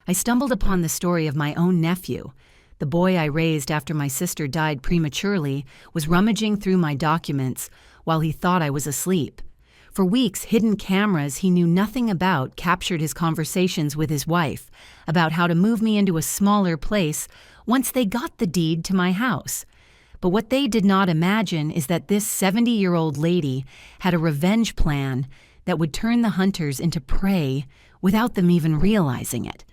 I stumbled upon the story of my own nephew. The boy I raised after my sister died prematurely was rummaging through my documents while he thought I was asleep. For weeks, hidden cameras he knew nothing about captured his conversations with his wife about how to move me into a smaller place once they got the deed to my house. But what they did not imagine is that this 70-year-old lady had a revenge plan that would turn the hunters into prey without them even realizing it.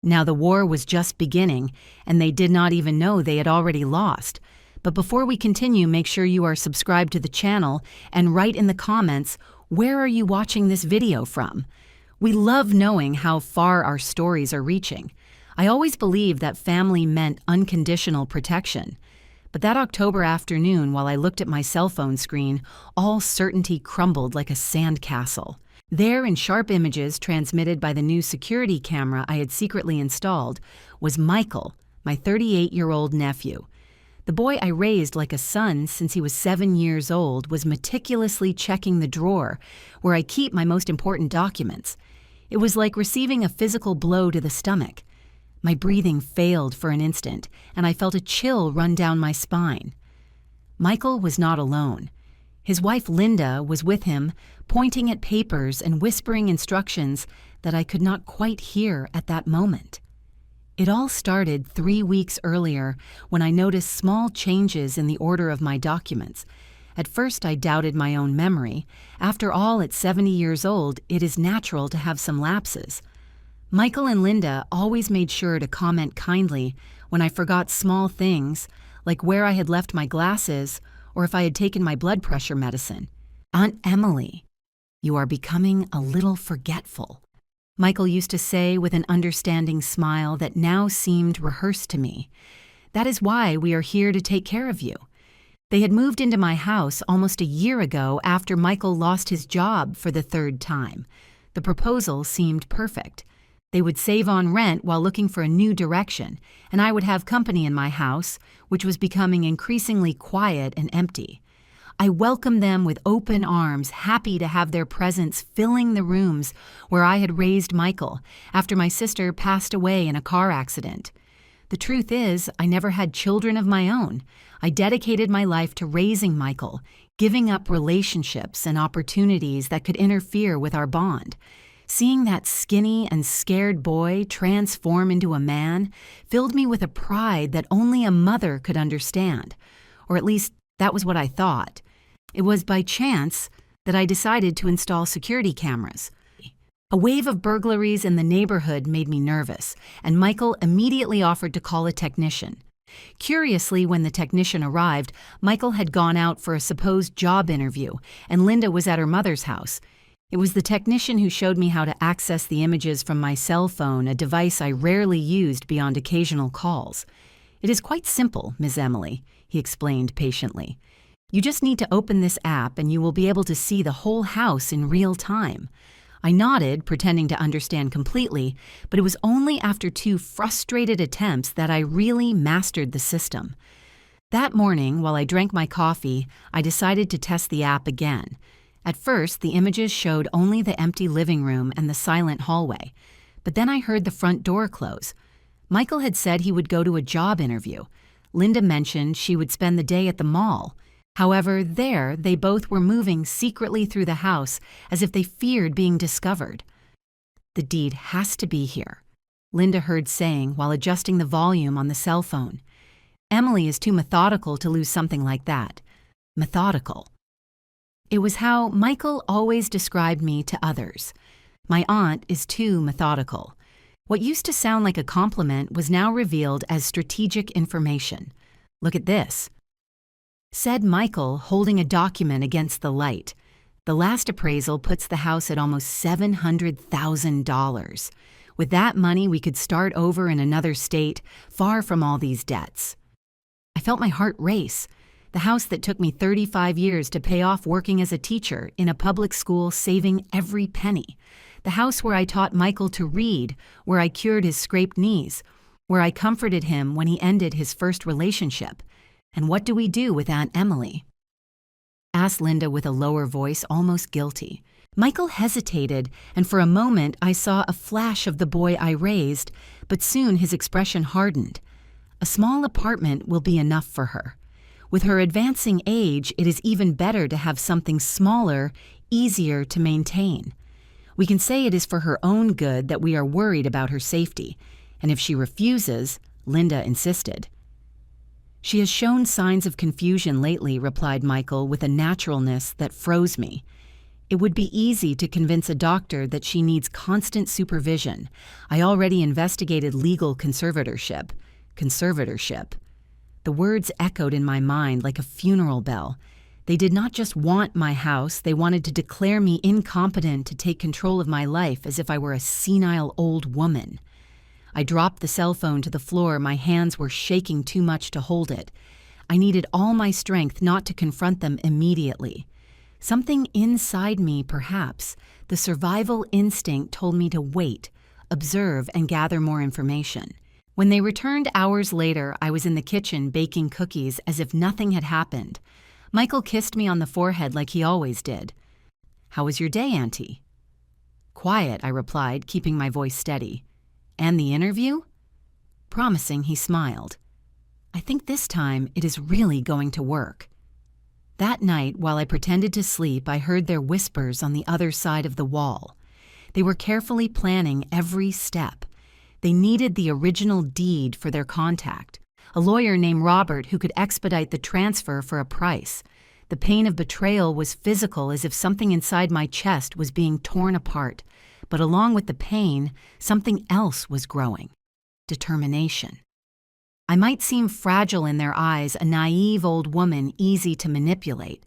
Now the war was just beginning, and they did not even know they had already lost. But before we continue, make sure you are subscribed to the channel and write in the comments, where are you watching this video from? We love knowing how far our stories are reaching. I always believed that family meant unconditional protection. But that October afternoon, while I looked at my cell phone screen, all certainty crumbled like a sandcastle. There, in sharp images transmitted by the new security camera I had secretly installed, was Michael, my 38-year-old nephew. The boy I raised like a son since he was 7 years old was meticulously checking the drawer where I keep my most important documents. It was like receiving a physical blow to the stomach. My breathing failed for an instant, and I felt a chill run down my spine. Michael was not alone. His wife Linda was with him, pointing at papers and whispering instructions that I could not quite hear at that moment. It all started 3 weeks earlier when I noticed small changes in the order of my documents. At first I doubted my own memory. After all, at 70 years old, it is natural to have some lapses. Michael and Linda always made sure to comment kindly when I forgot small things, like where I had left my glasses or if I had taken my blood pressure medicine. "Aunt Emily, you are becoming a little forgetful," Michael used to say with an understanding smile that now seemed rehearsed to me. "That is why we are here to take care of you." They had moved into my house almost a year ago after Michael lost his job for the 3rd time. The proposal seemed perfect. They would save on rent while looking for a new direction, and I would have company in my house, which was becoming increasingly quiet and empty. I welcomed them with open arms, happy to have their presence filling the rooms where I had raised Michael after my sister passed away in a car accident. The truth is, I never had children of my own. I dedicated my life to raising Michael, giving up relationships and opportunities that could interfere with our bond. Seeing that skinny and scared boy transform into a man filled me with a pride that only a mother could understand. Or at least, that was what I thought. It was by chance that I decided to install security cameras. A wave of burglaries in the neighborhood made me nervous, and Michael immediately offered to call a technician. Curiously, when the technician arrived, Michael had gone out for a supposed job interview, and Linda was at her mother's house. It was the technician who showed me how to access the images from my cell phone, a device I rarely used beyond occasional calls. "It is quite simple, Ms. Emily," he explained patiently. "You just need to open this app and you will be able to see the whole house in real time." I nodded, pretending to understand completely, but it was only after 2 frustrated attempts that I really mastered the system. That morning, while I drank my coffee, I decided to test the app again. At first, the images showed only the empty living room and the silent hallway. But then I heard the front door close. Michael had said he would go to a job interview. Linda mentioned she would spend the day at the mall. However, there, they both were moving secretly through the house as if they feared being discovered. "The deed has to be here," Linda heard saying while adjusting the volume on the cell phone. "Emily is too methodical to lose something like that." Methodical. It was how Michael always described me to others. "My aunt is too methodical." What used to sound like a compliment was now revealed as strategic information. "Look at this," said Michael, holding a document against the light. "The last appraisal puts the house at almost $700,000. With that money, we could start over in another state, far from all these debts." I felt my heart race. The house that took me 35 years to pay off working as a teacher in a public school, saving every penny. The house where I taught Michael to read, where I cured his scraped knees, where I comforted him when he ended his first relationship. And what do we do with Aunt Emily? Asked Linda with a lower voice, almost guilty. Michael hesitated, and for a moment I saw a flash of the boy I raised, but soon his expression hardened. A small apartment will be enough for her. With her advancing age, it is even better to have something smaller, easier to maintain. We can say it is for her own good that we are worried about her safety, and if she refuses, Linda insisted. "She has shown signs of confusion lately," replied Michael with a naturalness that froze me. "It would be easy to convince a doctor that she needs constant supervision. I already investigated legal conservatorship. Conservatorship. The words echoed in my mind like a funeral bell. They did not just want my house, they wanted to declare me incompetent to take control of my life as if I were a senile old woman. I dropped the cell phone to the floor. My hands were shaking too much to hold it. I needed all my strength not to confront them immediately. Something inside me, perhaps, the survival instinct told me to wait, observe, and gather more information. When they returned hours later, I was in the kitchen baking cookies as if nothing had happened. Michael kissed me on the forehead like he always did. "How was your day, Auntie?" "Quiet," I replied, keeping my voice steady. "And the interview?" Promising, he smiled. "I think this time it is really going to work." That night, while I pretended to sleep, I heard their whispers on the other side of the wall. They were carefully planning every step. They needed the original deed for their contact, a lawyer named Robert who could expedite the transfer for a price. The pain of betrayal was physical, as if something inside my chest was being torn apart. But along with the pain, something else was growing: determination. I might seem fragile in their eyes, a naive old woman easy to manipulate,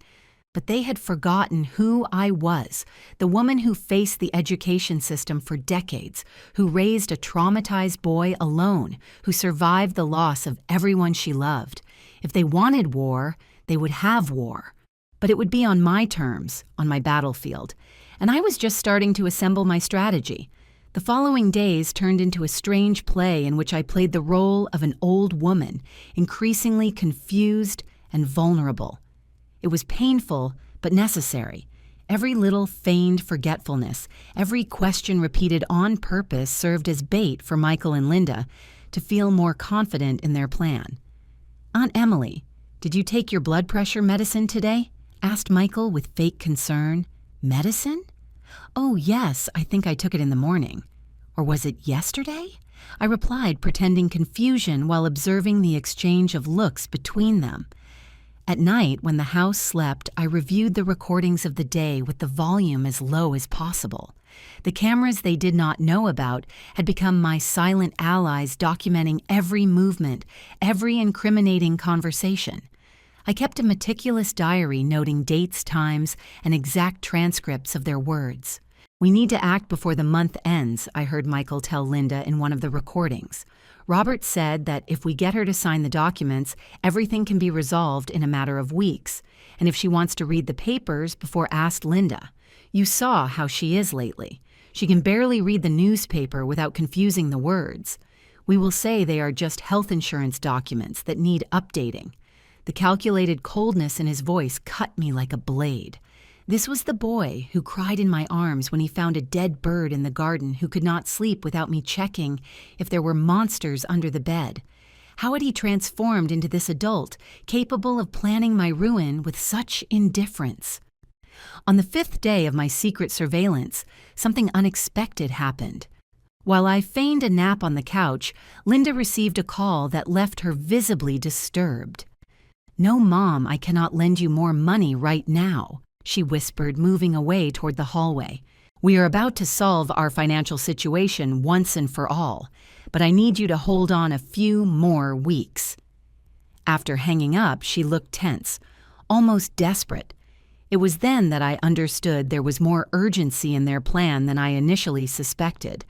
but they had forgotten who I was, the woman who faced the education system for decades, who raised a traumatized boy alone, who survived the loss of everyone she loved. If they wanted war, they would have war. But it would be on my terms, on my battlefield. And I was just starting to assemble my strategy. The following days turned into a strange play in which I played the role of an old woman, increasingly confused and vulnerable. It was painful, but necessary. Every little feigned forgetfulness, every question repeated on purpose served as bait for Michael and Linda to feel more confident in their plan. "Aunt Emily, did you take your blood pressure medicine today?" asked Michael with fake concern. "Medicine? Oh, yes, I think I took it in the morning." "Or was it yesterday?" I replied, pretending confusion while observing the exchange of looks between them. At night, when the house slept, I reviewed the recordings of the day with the volume as low as possible. The cameras they did not know about had become my silent allies, documenting every movement, every incriminating conversation. I kept a meticulous diary noting dates, times, and exact transcripts of their words. "We need to act before the month ends," I heard Michael tell Linda in one of the recordings. "Robert said that if we get her to sign the documents, everything can be resolved in a matter of weeks. And if she wants to read the papers before, ask Linda. You saw how she is lately. She can barely read the newspaper without confusing the words. We will say they are just health insurance documents that need updating." The calculated coldness in his voice cut me like a blade. This was the boy who cried in my arms when he found a dead bird in the garden, who could not sleep without me checking if there were monsters under the bed. How had he transformed into this adult, capable of planning my ruin with such indifference? On the 5th day of my secret surveillance, something unexpected happened. While I feigned a nap on the couch, Linda received a call that left her visibly disturbed. "No, Mom, I cannot lend you more money right now," she whispered, moving away toward the hallway. "We are about to solve our financial situation once and for all, but I need you to hold on a few more weeks." After hanging up, she looked tense, almost desperate. It was then that I understood there was more urgency in their plan than I initially suspected.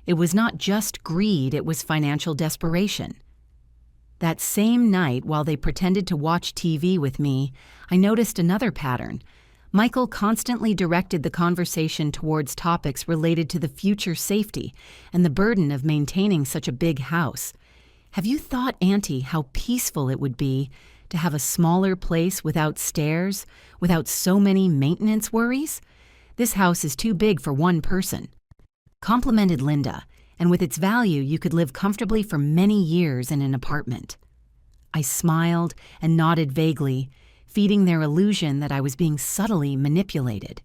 It was not just greed, it was financial desperation. That same night, while they pretended to watch TV with me, I noticed another pattern. Michael constantly directed the conversation towards topics related to the future safety and the burden of maintaining such a big house. "Have you thought, Auntie, how peaceful it would be to have a smaller place without stairs, without so many maintenance worries?" This house is too big for one person," complimented Linda, "and with its value, you could live comfortably for many years in an apartment." I smiled and nodded vaguely, feeding their illusion that I was being subtly manipulated.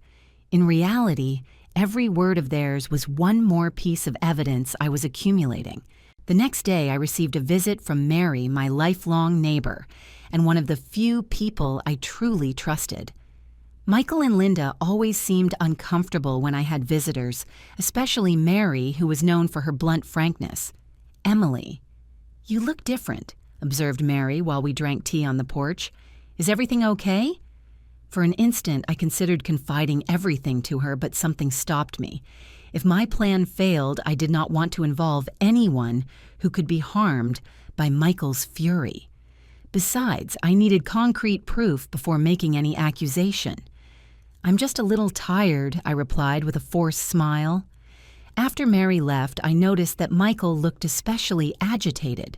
In reality, every word of theirs was one more piece of evidence I was accumulating. The next day, I received a visit from Mary, my lifelong neighbor, and one of the few people I truly trusted. Michael and Linda always seemed uncomfortable when I had visitors, especially Mary, who was known for her blunt frankness. "Emily, you look different," observed Mary while we drank tea on the porch. "Is everything okay?" For an instant, I considered confiding everything to her, but something stopped me. If my plan failed, I did not want to involve anyone who could be harmed by Michael's fury. Besides, I needed concrete proof before making any accusation. "I'm just a little tired," I replied with a forced smile. After Mary left, I noticed that Michael looked especially agitated.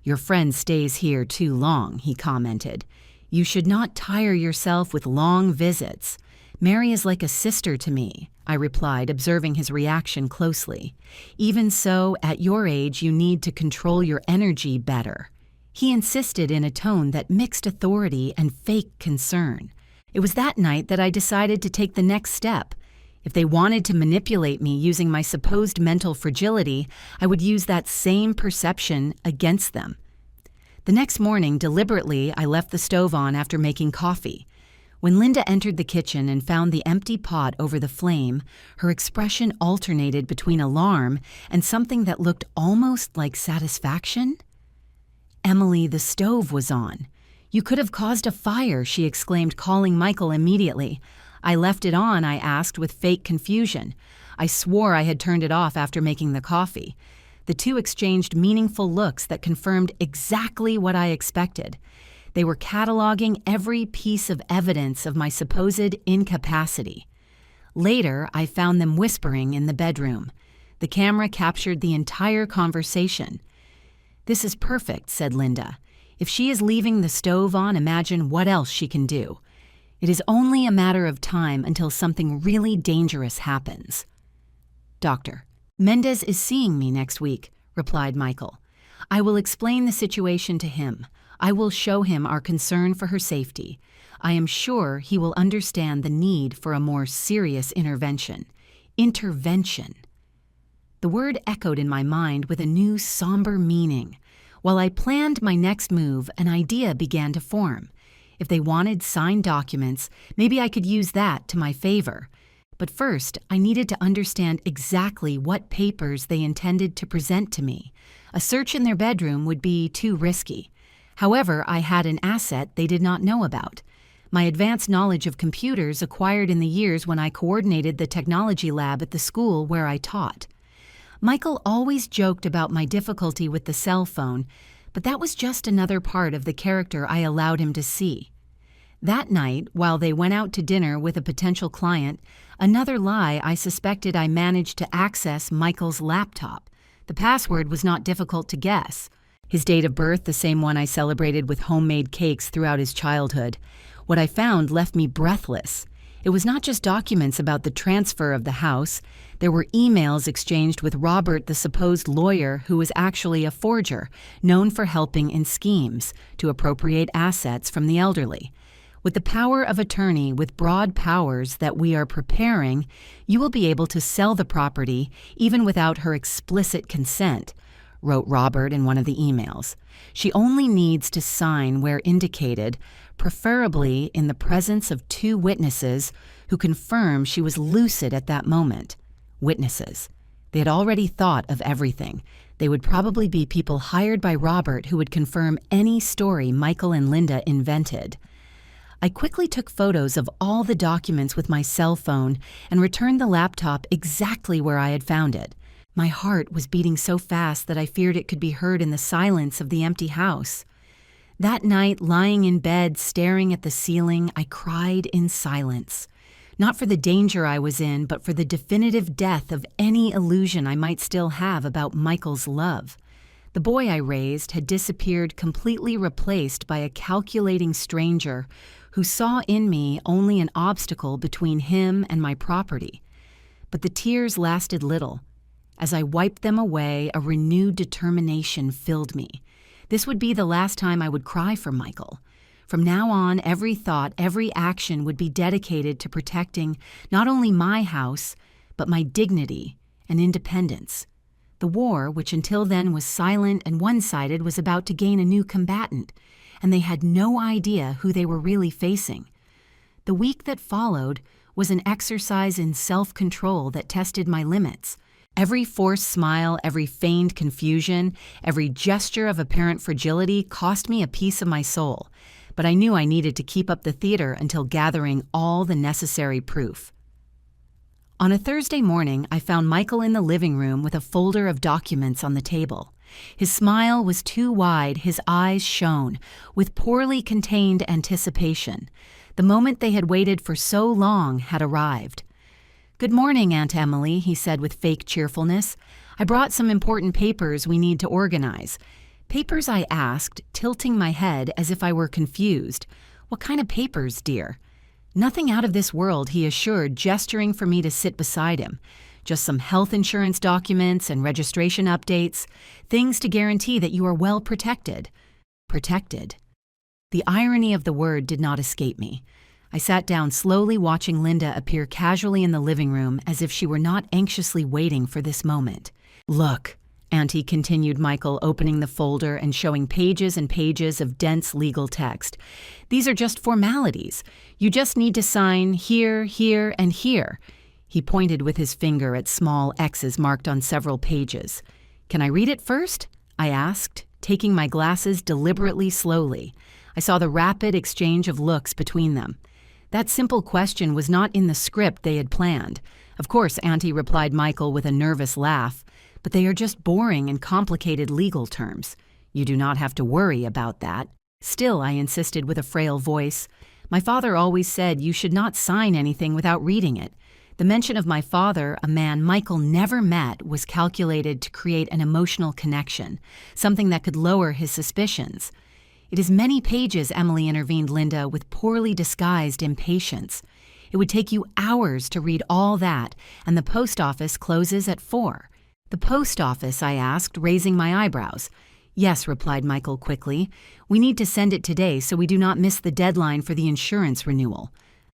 "Your friend stays here too long," he commented. "You should not tire yourself with long visits. Mary is like a sister to me," I replied, observing his reaction closely. "Even so, at your age, you need to control your energy better." He insisted in a tone that mixed authority and fake concern. It was that night that I decided to take the next step. If they wanted to manipulate me using my supposed mental fragility, I would use that same perception against them. The next morning, deliberately, I left the stove on after making coffee. When Linda entered the kitchen and found the empty pot over the flame, her expression alternated between alarm and something that looked almost like satisfaction. "Emily, the stove was on. You could have caused a fire," she exclaimed, calling Michael immediately. "I left it on," I asked with fake confusion. I swore I had turned it off after making the coffee. The two exchanged meaningful looks that confirmed exactly what I expected. They were cataloging every piece of evidence of my supposed incapacity. Later, I found them whispering in the bedroom. The camera captured the entire conversation. "This is perfect," said Linda. "If she is leaving the stove on, imagine what else she can do. It is only a matter of time until something really dangerous happens." "Doctor, Mendez is seeing me next week," replied Michael. "I will explain the situation to him. I will show him our concern for her safety. I am sure he will understand the need for a more serious intervention. Intervention." The word echoed in my mind with a new somber meaning. While I planned my next move, an idea began to form. If they wanted signed documents, maybe I could use that to my favor. But first, I needed to understand exactly what papers they intended to present to me. A search in their bedroom would be too risky. However, I had an asset they did not know about. My advanced knowledge of computers acquired in the years when I coordinated the technology lab at the school where I taught. Michael always joked about my difficulty with the cell phone, but that was just another part of the character I allowed him to see. That night, while they went out to dinner with a potential client, another lie I suspected I managed to access Michael's laptop. The password was not difficult to guess. His date of birth, the same one I celebrated with homemade cakes throughout his childhood. What I found left me breathless. It was not just documents about the transfer of the house. There were emails exchanged with Robert, the supposed lawyer who was actually a forger, known for helping in schemes to appropriate assets from the elderly. With the power of attorney with broad powers that we are preparing, you will be able to sell the property even without her explicit consent, wrote Robert in one of the emails. She only needs to sign where indicated, preferably in the presence of 2 witnesses who confirm she was lucid at that moment. Witnesses. They had already thought of everything. They would probably be people hired by Robert who would confirm any story Michael and Linda invented. I quickly took photos of all the documents with my cell phone and returned the laptop exactly where I had found it. My heart was beating so fast that I feared it could be heard in the silence of the empty house. That night, lying in bed, staring at the ceiling, I cried in silence. Not for the danger I was in, but for the definitive death of any illusion I might still have about Michael's love. The boy I raised had disappeared, completely replaced by a calculating stranger who saw in me only an obstacle between him and my property. But the tears lasted little. As I wiped them away, a renewed determination filled me. This would be the last time I would cry for Michael. From now on, every thought, every action would be dedicated to protecting not only my house, but my dignity and independence. The war, which until then was silent and one-sided, was about to gain a new combatant, and they had no idea who they were really facing. The week that followed was an exercise in self-control that tested my limits. Every forced smile, every feigned confusion, every gesture of apparent fragility cost me a piece of my soul, but I knew I needed to keep up the theater until gathering all the necessary proof. On a Thursday morning, I found Michael in the living room with a folder of documents on the table. His smile was too wide, his eyes shone, with poorly contained anticipation. The moment they had waited for so long had arrived. "Good morning, Aunt Emily," he said with fake cheerfulness. "I brought some important papers we need to organize." "Papers?" I asked, tilting my head as if I were confused. "What kind of papers, dear?" "Nothing out of this world," he assured, gesturing for me to sit beside him. "Just some health insurance documents and registration updates, things to guarantee that you are well protected." Protected. The irony of the word did not escape me. I sat down slowly, watching Linda appear casually in the living room as if she were not anxiously waiting for this moment. "Look," Auntie continued, Michael opening the folder and showing pages and pages of dense legal text. "These are just formalities. You just need to sign here, here, and here." He pointed with his finger at small X's marked on several pages. "Can I read it first?" I asked, taking my glasses deliberately slowly. I saw the rapid exchange of looks between them. That simple question was not in the script they had planned. "Of course," Auntie replied Michael with a nervous laugh, "but they are just boring and complicated legal terms. You do not have to worry about that." "Still," I insisted with a frail voice, "my father always said you should not sign anything without reading it." The mention of my father, a man Michael never met, was calculated to create an emotional connection, something that could lower his suspicions. "It is many pages," Emily intervened Linda with poorly disguised impatience. "It would take you hours to read all that, and the post office closes at 4. "The post office?" I asked, raising my eyebrows. "Yes," replied Michael quickly. "We need to send it today so we do not miss the deadline for the insurance renewal."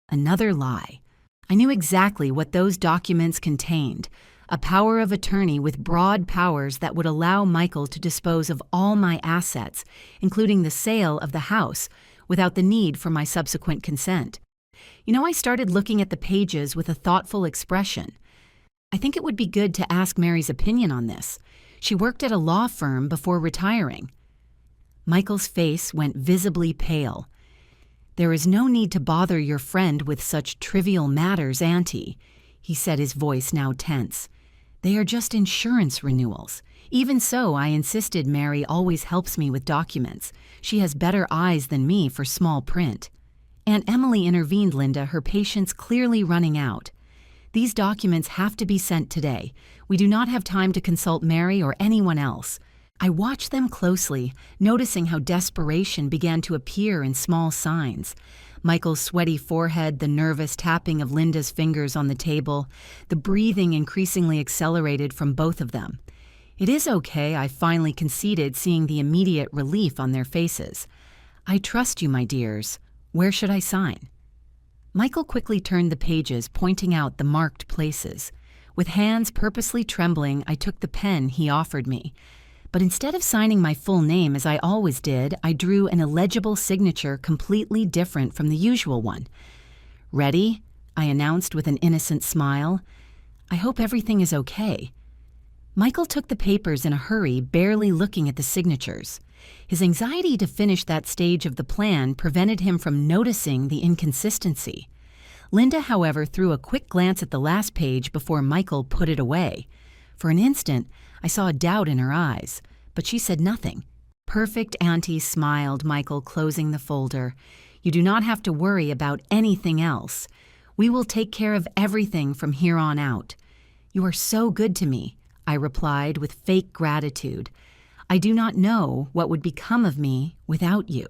Another lie. I knew exactly what those documents contained, a power of attorney with broad powers that would allow Michael to dispose of all my assets, including the sale of the house, without the need for my subsequent consent. I started looking at the pages with a thoughtful expression. I think it would be good to ask Mary's opinion on this. She worked at a law firm before retiring. Michael's face went visibly pale. "There is no need to bother your friend with such trivial matters, Auntie," he said, his voice now tense. "They are just insurance renewals. Even so, I insisted. Mary always helps me with documents. She has better eyes than me for small print." Aunt Emily intervened Linda, her patience clearly running out. "These documents have to be sent today. We do not have time to consult Mary or anyone else." I watched them closely, noticing how desperation began to appear in small signs. Michael's sweaty forehead, the nervous tapping of Linda's fingers on the table, the breathing increasingly accelerated from both of them. "It is okay," I finally conceded, seeing the immediate relief on their faces. "I trust you, my dears. Where should I sign?" Michael quickly turned the pages, pointing out the marked places. With hands purposely trembling, I took the pen he offered me. But instead of signing my full name as I always did, I drew an illegible signature completely different from the usual one. "Ready?" I announced with an innocent smile. "I hope everything is okay." Michael took the papers in a hurry, barely looking at the signatures. His anxiety to finish that stage of the plan prevented him from noticing the inconsistency. Linda, however, threw a quick glance at the last page before Michael put it away. For an instant, I saw a doubt in her eyes, but she said nothing. "Perfect, Auntie," smiled Michael, closing the folder. "You do not have to worry about anything else. We will take care of everything from here on out." "You are so good to me," I replied with fake gratitude. "I do not know what would become of me without you."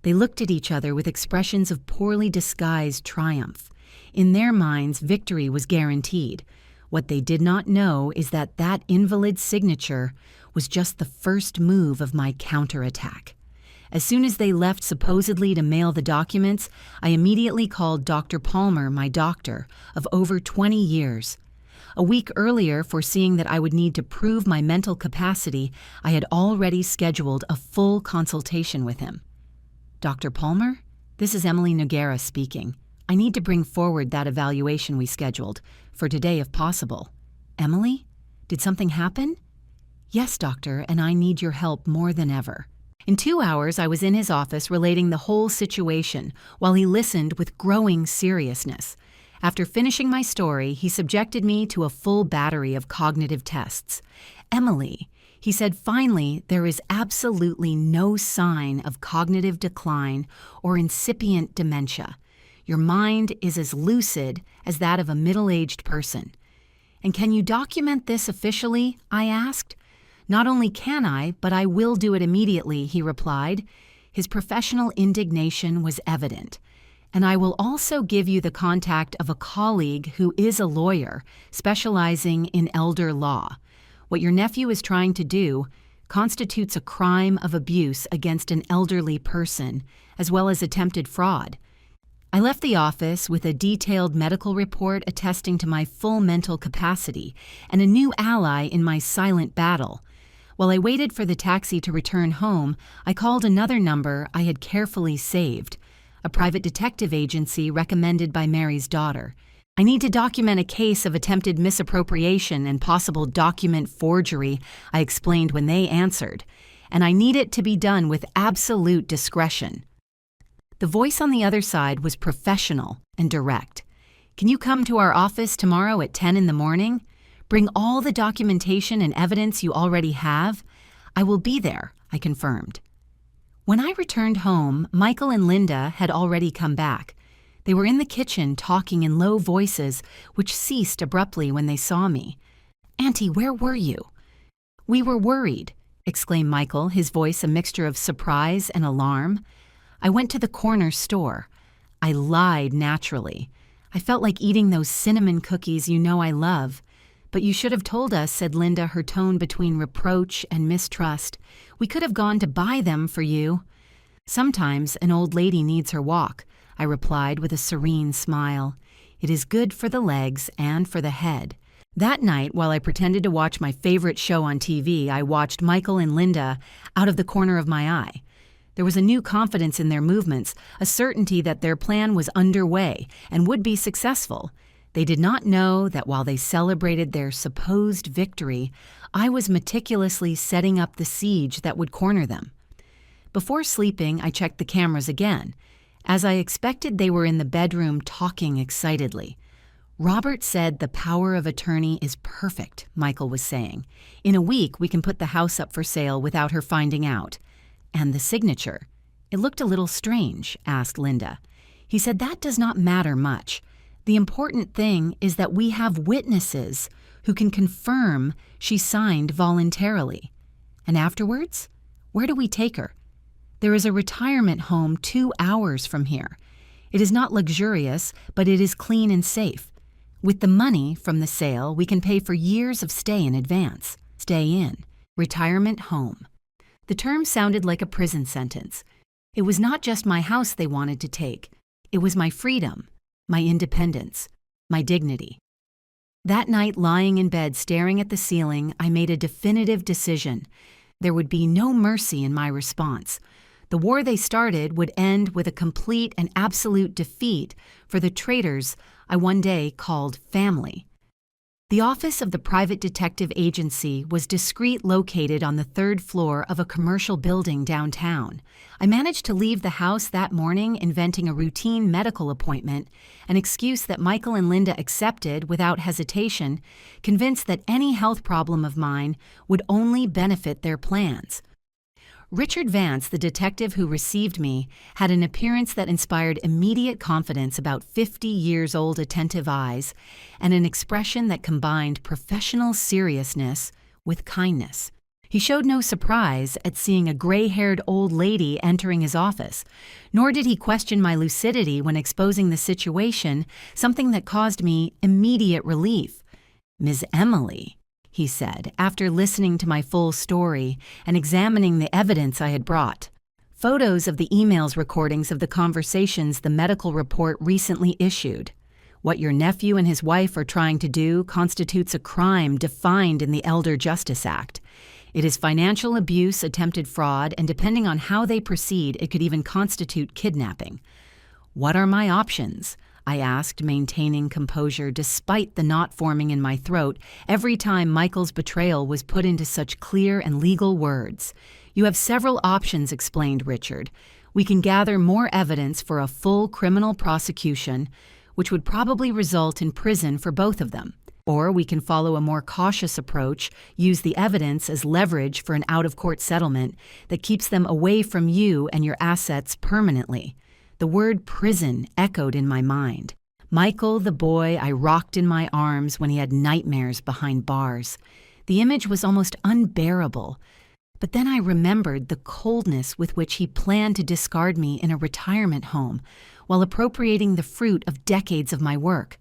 They looked at each other with expressions of poorly disguised triumph. In their minds, victory was guaranteed. What they did not know is that that invalid signature was just the first move of my counterattack. As soon as they left supposedly to mail the documents, I immediately called Dr. Palmer, my doctor, of over 20 years. A week earlier, foreseeing that I would need to prove my mental capacity, I had already scheduled a full consultation with him. Dr. Palmer? This is Emily Noguera speaking. I need to bring forward that evaluation we scheduled, for today if possible. Emily? Did something happen? Yes, doctor, and I need your help more than ever. In 2 hours, I was in his office relating the whole situation, while he listened with growing seriousness. After finishing my story, he subjected me to a full battery of cognitive tests. Emily, he said, finally, there is absolutely no sign of cognitive decline or incipient dementia. Your mind is as lucid as that of a middle-aged person. And can you document this officially? I asked. Not only can I, but I will do it immediately, he replied. His professional indignation was evident. And I will also give you the contact of a colleague who is a lawyer, specializing in elder law. What your nephew is trying to do constitutes a crime of abuse against an elderly person, as well as attempted fraud. I left the office with a detailed medical report attesting to my full mental capacity and a new ally in my silent battle. While I waited for the taxi to return home, I called another number I had carefully saved, a private detective agency recommended by Mary's daughter. I need to document a case of attempted misappropriation and possible document forgery, I explained when they answered, and I need it to be done with absolute discretion. The voice on the other side was professional and direct. Can you come to our office tomorrow at 10 in the morning? Bring all the documentation and evidence you already have. I will be there, I confirmed. When I returned home, Michael and Linda had already come back. They were in the kitchen talking in low voices, which ceased abruptly when they saw me. Auntie, where were you? We were worried, exclaimed Michael, his voice a mixture of surprise and alarm. I went to the corner store. I lied naturally. I felt like eating those cinnamon cookies you know I love. But you should have told us, said Linda, her tone between reproach and mistrust. We could have gone to buy them for you. Sometimes an old lady needs her walk, I replied with a serene smile. It is good for the legs and for the head. That night, while I pretended to watch my favorite show on TV, I watched Michael and Linda out of the corner of my eye. There was a new confidence in their movements, a certainty that their plan was underway and would be successful. They did not know that while they celebrated their supposed victory, I was meticulously setting up the siege that would corner them. Before sleeping, I checked the cameras again. As I expected, they were in the bedroom talking excitedly. Robert said the power of attorney is perfect, Michael was saying. In a week, we can put the house up for sale without her finding out. And the signature. It looked a little strange, asked Linda. He said that does not matter much. The important thing is that we have witnesses who can confirm she signed voluntarily. And afterwards, where do we take her? There is a retirement home 2 hours from here. It is not luxurious, but it is clean and safe. With the money from the sale, we can pay for years of stay in advance. Stay in. Retirement home. The term sounded like a prison sentence. It was not just my house they wanted to take. It was my freedom, my independence, my dignity. That night, lying in bed staring at the ceiling, I made a definitive decision. There would be no mercy in my response. The war they started would end with a complete and absolute defeat for the traitors I one day called family. The office of the private detective agency was discreet, located on the 3rd floor of a commercial building downtown. I managed to leave the house that morning inventing a routine medical appointment, an excuse that Michael and Linda accepted without hesitation, convinced that any health problem of mine would only benefit their plans. Richard Vance, the detective who received me, had an appearance that inspired immediate confidence, about 50 years old, attentive eyes, and an expression that combined professional seriousness with kindness. He showed no surprise at seeing a gray-haired old lady entering his office, nor did he question my lucidity when exposing the situation, something that caused me immediate relief. "Ms. Emily," he said, after listening to my full story and examining the evidence I had brought. Photos of the emails recordings of the conversations the medical report recently issued. What your nephew and his wife are trying to do constitutes a crime defined in the Elder Justice Act. It is financial abuse, attempted fraud, and depending on how they proceed, it could even constitute kidnapping. "What are my options?" I asked, maintaining composure despite the knot forming in my throat every time Michael's betrayal was put into such clear and legal words. "You have several options," explained Richard. "We can gather more evidence for a full criminal prosecution, which would probably result in prison for both of them. Or we can follow a more cautious approach, use the evidence as leverage for an out-of-court settlement that keeps them away from you and your assets permanently." The word prison echoed in my mind. Michael, the boy I rocked in my arms when he had nightmares behind bars. The image was almost unbearable. But then I remembered the coldness with which he planned to discard me in a retirement home while appropriating the fruit of decades of my work.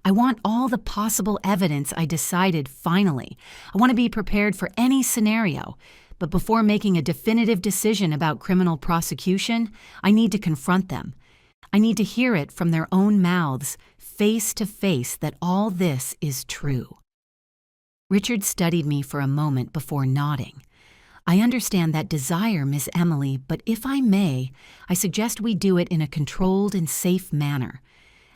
I want all the possible evidence, I decided finally. I want to be prepared for any scenario. But before making a definitive decision about criminal prosecution, I need to confront them. I need to hear it from their own mouths, face to face, that all this is true. Richard studied me for a moment before nodding. "I understand that desire, Miss Emily, but if I may, I suggest we do it in a controlled and safe manner.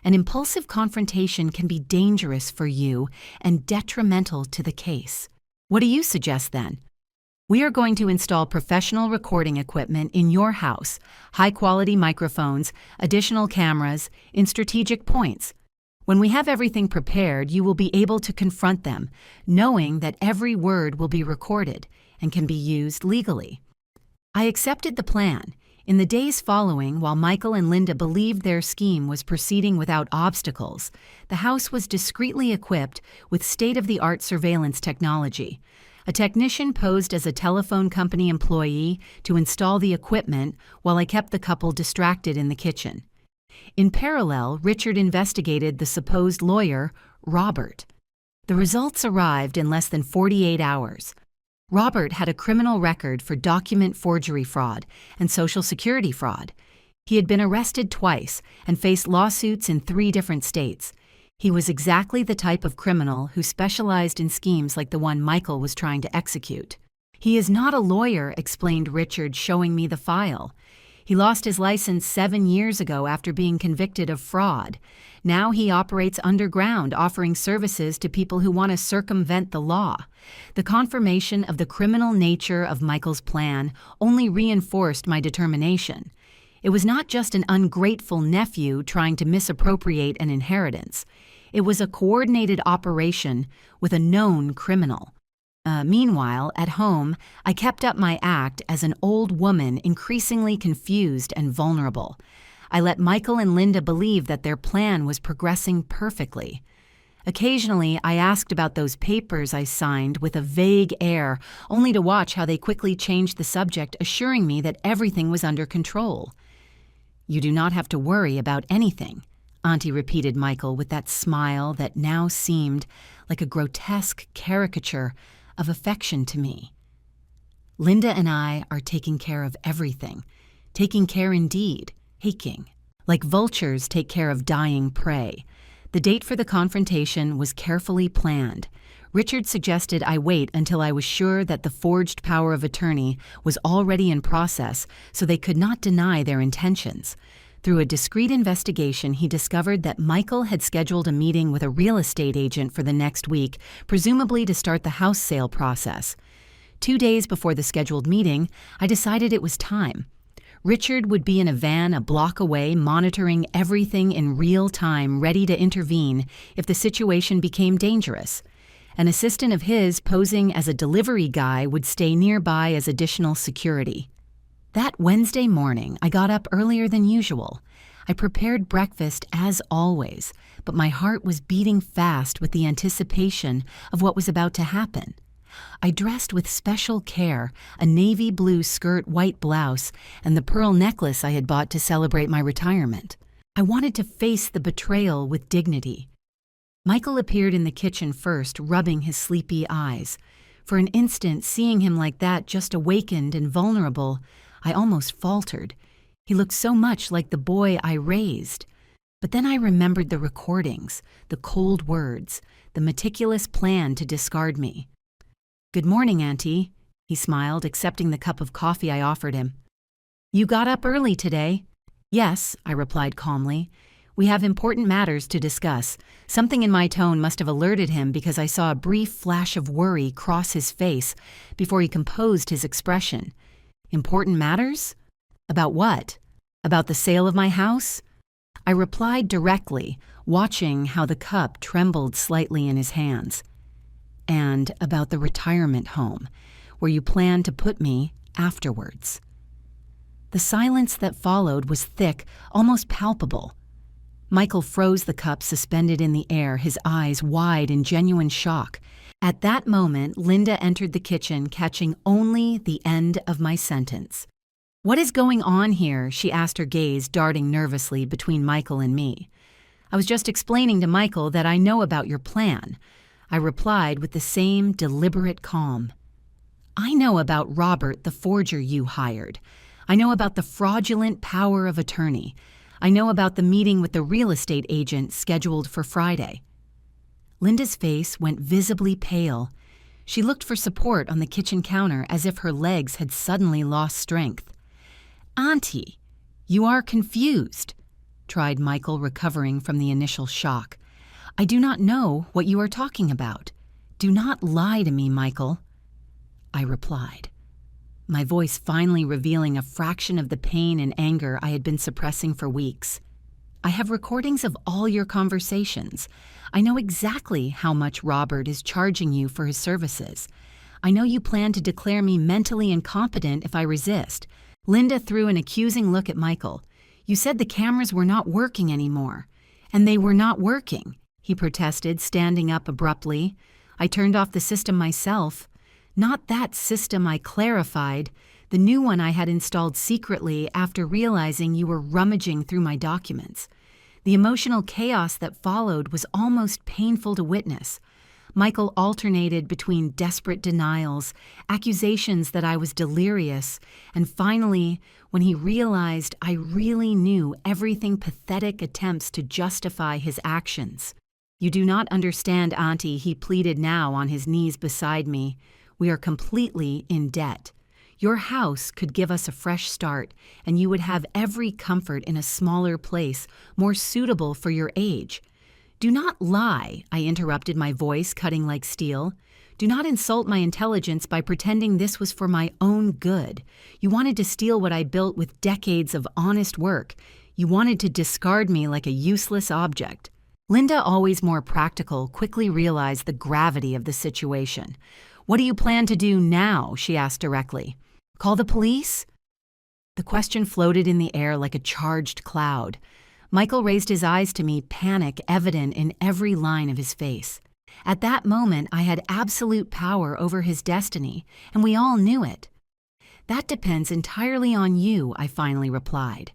An impulsive confrontation can be dangerous for you and detrimental to the case. What do you suggest then?" "We are going to install professional recording equipment in your house, high-quality microphones, additional cameras, in strategic points. When we have everything prepared, you will be able to confront them, knowing that every word will be recorded and can be used legally." I accepted the plan. In the days following, while Michael and Linda believed their scheme was proceeding without obstacles, the house was discreetly equipped with state-of-the-art surveillance technology. A technician posed as a telephone company employee to install the equipment while I kept the couple distracted in the kitchen. In parallel, Richard investigated the supposed lawyer, Robert. The results arrived in less than 48 hours. Robert had a criminal record for document forgery fraud and Social Security fraud. He had been arrested twice and faced lawsuits in 3 different states. He was exactly the type of criminal who specialized in schemes like the one Michael was trying to execute. "He is not a lawyer," explained Richard, showing me the file. "He lost his license 7 years ago after being convicted of fraud. Now he operates underground, offering services to people who want to circumvent the law." The confirmation of the criminal nature of Michael's plan only reinforced my determination. It was not just an ungrateful nephew trying to misappropriate an inheritance. It was a coordinated operation with a known criminal. Meanwhile, at home, I kept up my act as an old woman increasingly confused and vulnerable. I let Michael and Linda believe that their plan was progressing perfectly. Occasionally, I asked about those papers I signed with a vague air, only to watch how they quickly changed the subject, assuring me that everything was under control. "You do not have to worry about anything," Auntie repeated Michael with that smile that now seemed like a grotesque caricature of affection to me. "Linda and I are taking care of everything, taking care indeed, taking, like vultures take care of dying prey." The date for the confrontation was carefully planned. Richard suggested I wait until I was sure that the forged power of attorney was already in process so they could not deny their intentions. Through a discreet investigation, he discovered that Michael had scheduled a meeting with a real estate agent for the next week, presumably to start the house sale process. 2 days before the scheduled meeting, I decided it was time. Richard would be in a van a block away, monitoring everything in real time, ready to intervene if the situation became dangerous. An assistant of his, posing as a delivery guy, would stay nearby as additional security. That Wednesday morning, I got up earlier than usual. I prepared breakfast as always, but my heart was beating fast with the anticipation of what was about to happen. I dressed with special care, a navy blue skirt, white blouse, and the pearl necklace I had bought to celebrate my retirement. I wanted to face the betrayal with dignity. Michael appeared in the kitchen first, rubbing his sleepy eyes. For an instant, seeing him like that, just awakened and vulnerable, I almost faltered. He looked so much like the boy I raised. But then I remembered the recordings, the cold words, the meticulous plan to discard me. "Good morning, Auntie," he smiled, accepting the cup of coffee I offered him. "You got up early today?" "Yes," I replied calmly. "We have important matters to discuss." Something in my tone must have alerted him because I saw a brief flash of worry cross his face before he composed his expression. "Important matters? About what? About the sale of my house?" I replied directly, watching how the cup trembled slightly in his hands. "And about the retirement home, where you plan to put me afterwards." The silence that followed was thick, almost palpable. Michael froze the cup suspended in the air, his eyes wide in genuine shock. At that moment, Linda entered the kitchen, catching only the end of my sentence. "What is going on here?" she asked, her gaze darting nervously between Michael and me. "I was just explaining to Michael that I know about your plan," I replied with the same deliberate calm. "I know about Robert, the forger you hired. I know about the fraudulent power of attorney. I know about the meeting with the real estate agent scheduled for Friday." Linda's face went visibly pale. She looked for support on the kitchen counter as if her legs had suddenly lost strength. "Auntie, you are confused," tried Michael, recovering from the initial shock. "I do not know what you are talking about. Do not lie to me, Michael," I replied, my voice finally revealing a fraction of the pain and anger I had been suppressing for weeks. "I have recordings of all your conversations. I know exactly how much Robert is charging you for his services. I know you plan to declare me mentally incompetent if I resist." Linda threw an accusing look at Michael. "You said the cameras were not working anymore." "And they were not working," he protested, standing up abruptly. "I turned off the system myself." "Not that system," I clarified. "The new one I had installed secretly after realizing you were rummaging through my documents." The emotional chaos that followed was almost painful to witness. Michael alternated between desperate denials, accusations that I was delirious, and finally, when he realized I really knew everything, pathetic attempts to justify his actions. "You do not understand, Auntie," he pleaded now on his knees beside me. "We are completely in debt. Your house could give us a fresh start, and you would have every comfort in a smaller place, more suitable for your age." "Do not lie," I interrupted, my voice cutting like steel. "Do not insult my intelligence by pretending this was for my own good. You wanted to steal what I built with decades of honest work. You wanted to discard me like a useless object." Linda, always more practical, quickly realized the gravity of the situation. "What do you plan to do now?" she asked directly. "Call the police?" The question floated in the air like a charged cloud. Michael raised his eyes to me, panic evident in every line of his face. At that moment, I had absolute power over his destiny, and we all knew it. "That depends entirely on you," I finally replied.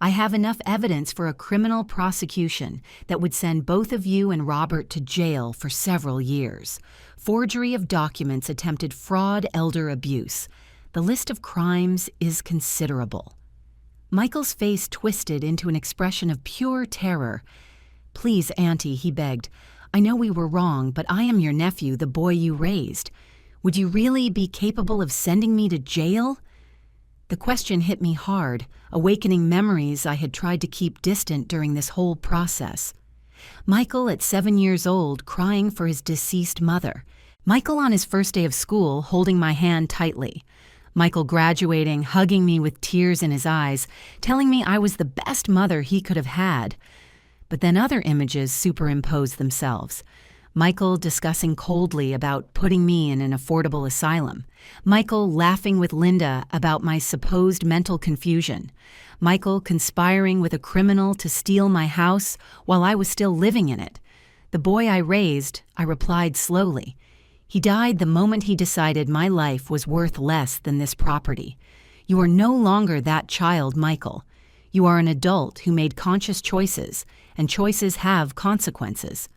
"I have enough evidence for a criminal prosecution that would send both of you and Robert to jail for several years. Forgery of documents, attempted fraud, elder abuse. The list of crimes is considerable." Michael's face twisted into an expression of pure terror. "Please, Auntie," he begged. "I know we were wrong, but I am your nephew, the boy you raised. Would you really be capable of sending me to jail?" The question hit me hard, awakening memories I had tried to keep distant during this whole process. Michael at 7 years old, crying for his deceased mother. Michael on his first day of school, holding my hand tightly. Michael graduating, hugging me with tears in his eyes, telling me I was the best mother he could have had. But then other images superimposed themselves. Michael discussing coldly about putting me in an affordable asylum. Michael laughing with Linda about my supposed mental confusion. Michael conspiring with a criminal to steal my house while I was still living in it. The boy I raised, I replied slowly. He died the moment he decided my life was worth less than this property. You are no longer that child, Michael. You are an adult who made conscious choices, and choices have consequences."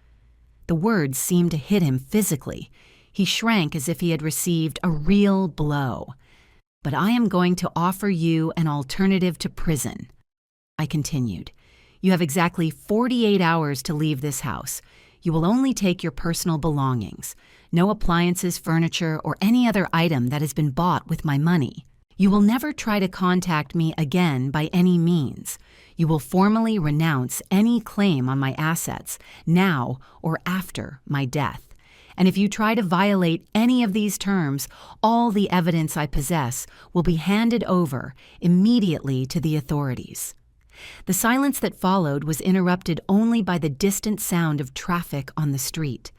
The words seemed to hit him physically. He shrank as if he had received a real blow. "But I am going to offer you an alternative to prison," I continued. "You have exactly 48 hours to leave this house. You will only take your personal belongings. No appliances, furniture, or any other item that has been bought with my money. You will never try to contact me again by any means. You will formally renounce any claim on my assets, now or after my death. And if you try to violate any of these terms, all the evidence I possess will be handed over immediately to the authorities." The silence that followed was interrupted only by the distant sound of traffic on the street.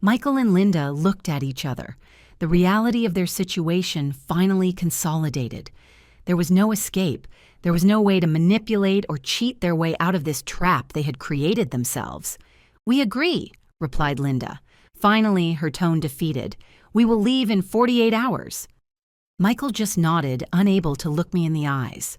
Michael and Linda looked at each other. The reality of their situation finally consolidated. There was no escape. There was no way to manipulate or cheat their way out of this trap they had created themselves. "We agree," replied Linda. Finally, her tone defeated. "We will leave in 48 hours. Michael just nodded, unable to look me in the eyes.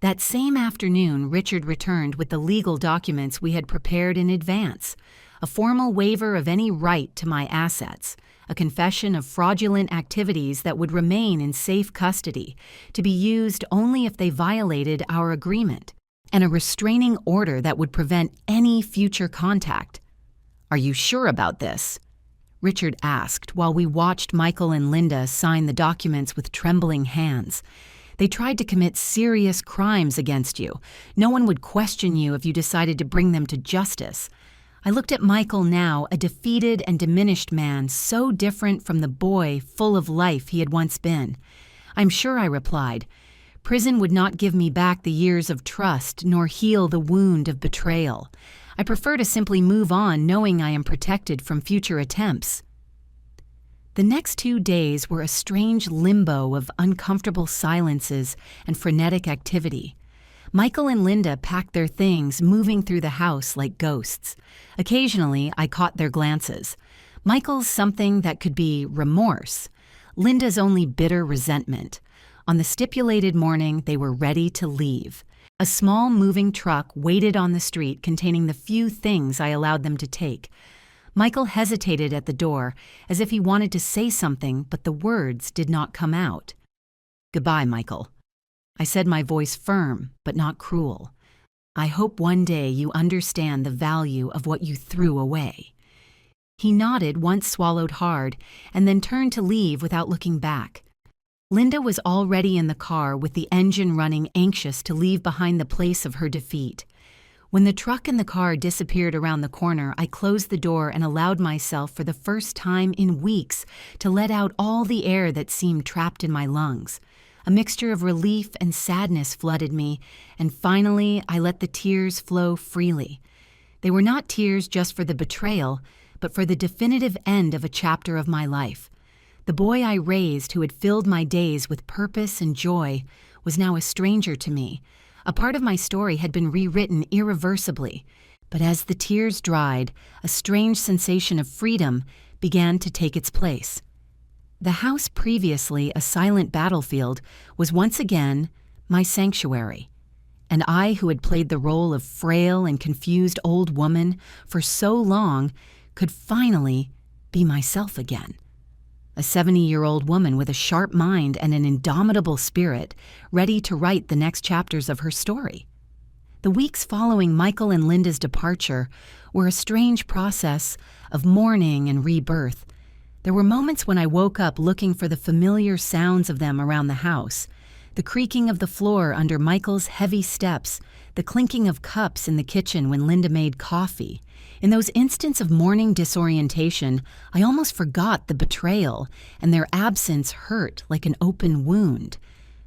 That same afternoon, Richard returned with the legal documents we had prepared in advance. A formal waiver of any right to my assets, a confession of fraudulent activities that would remain in safe custody, to be used only if they violated our agreement, and a restraining order that would prevent any future contact. "Are you sure about this?" Richard asked while we watched Michael and Linda sign the documents with trembling hands. "They tried to commit serious crimes against you. No one would question you if you decided to bring them to justice." I looked at Michael now, a defeated and diminished man, so different from the boy full of life he had once been. "I'm sure," I replied. "Prison would not give me back the years of trust nor heal the wound of betrayal. I prefer to simply move on knowing I am protected from future attempts." The next 2 days were a strange limbo of uncomfortable silences and frenetic activity. Michael and Linda packed their things, moving through the house like ghosts. Occasionally, I caught their glances. Michael's something that could be remorse. Linda's only bitter resentment. On the stipulated morning, they were ready to leave. A small moving truck waited on the street containing the few things I allowed them to take. Michael hesitated at the door, as if he wanted to say something, but the words did not come out. "Goodbye, Michael." I said, my voice firm, but not cruel. "I hope one day you understand the value of what you threw away." He nodded, once swallowed hard, and then turned to leave without looking back. Linda was already in the car with the engine running, anxious to leave behind the place of her defeat. When the truck and the car disappeared around the corner, I closed the door and allowed myself for the first time in weeks to let out all the air that seemed trapped in my lungs. A mixture of relief and sadness flooded me, and finally I let the tears flow freely. They were not tears just for the betrayal, but for the definitive end of a chapter of my life. The boy I raised, who had filled my days with purpose and joy, was now a stranger to me. A part of my story had been rewritten irreversibly, but as the tears dried, a strange sensation of freedom began to take its place. The house, previously a silent battlefield, was once again my sanctuary. And I, who had played the role of frail and confused old woman for so long, could finally be myself again. A 70-year-old woman with a sharp mind and an indomitable spirit, ready to write the next chapters of her story. The weeks following Michael and Linda's departure were a strange process of mourning and rebirth. There were moments when I woke up looking for the familiar sounds of them around the house, the creaking of the floor under Michael's heavy steps, the clinking of cups in the kitchen when Linda made coffee. In those instants of morning disorientation, I almost forgot the betrayal, and their absence hurt like an open wound.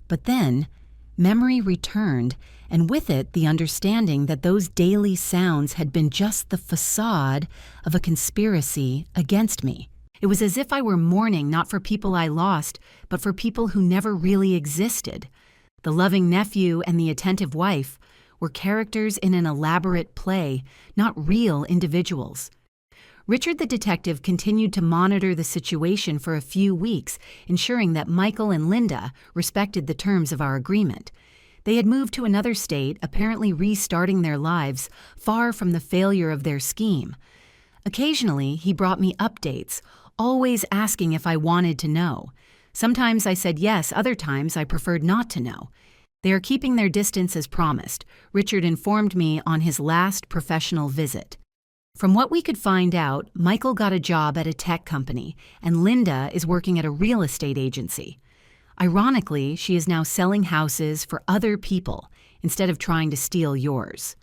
But then, memory returned, and with it the understanding that those daily sounds had been just the facade of a conspiracy against me. It was as if I were mourning not for people I lost, but for people who never really existed. The loving nephew and the attentive wife were characters in an elaborate play, not real individuals. Richard the detective continued to monitor the situation for a few weeks, ensuring that Michael and Linda respected the terms of our agreement. They had moved to another state, apparently restarting their lives far from the failure of their scheme. Occasionally, he brought me updates, always asking if I wanted to know. Sometimes I said yes, other times I preferred not to know. They are keeping their distance as promised, Richard informed me on his last professional visit. From what we could find out, Michael got a job at a tech company, and Linda is working at a real estate agency. Ironically, she is now selling houses for other people instead of trying to steal yours.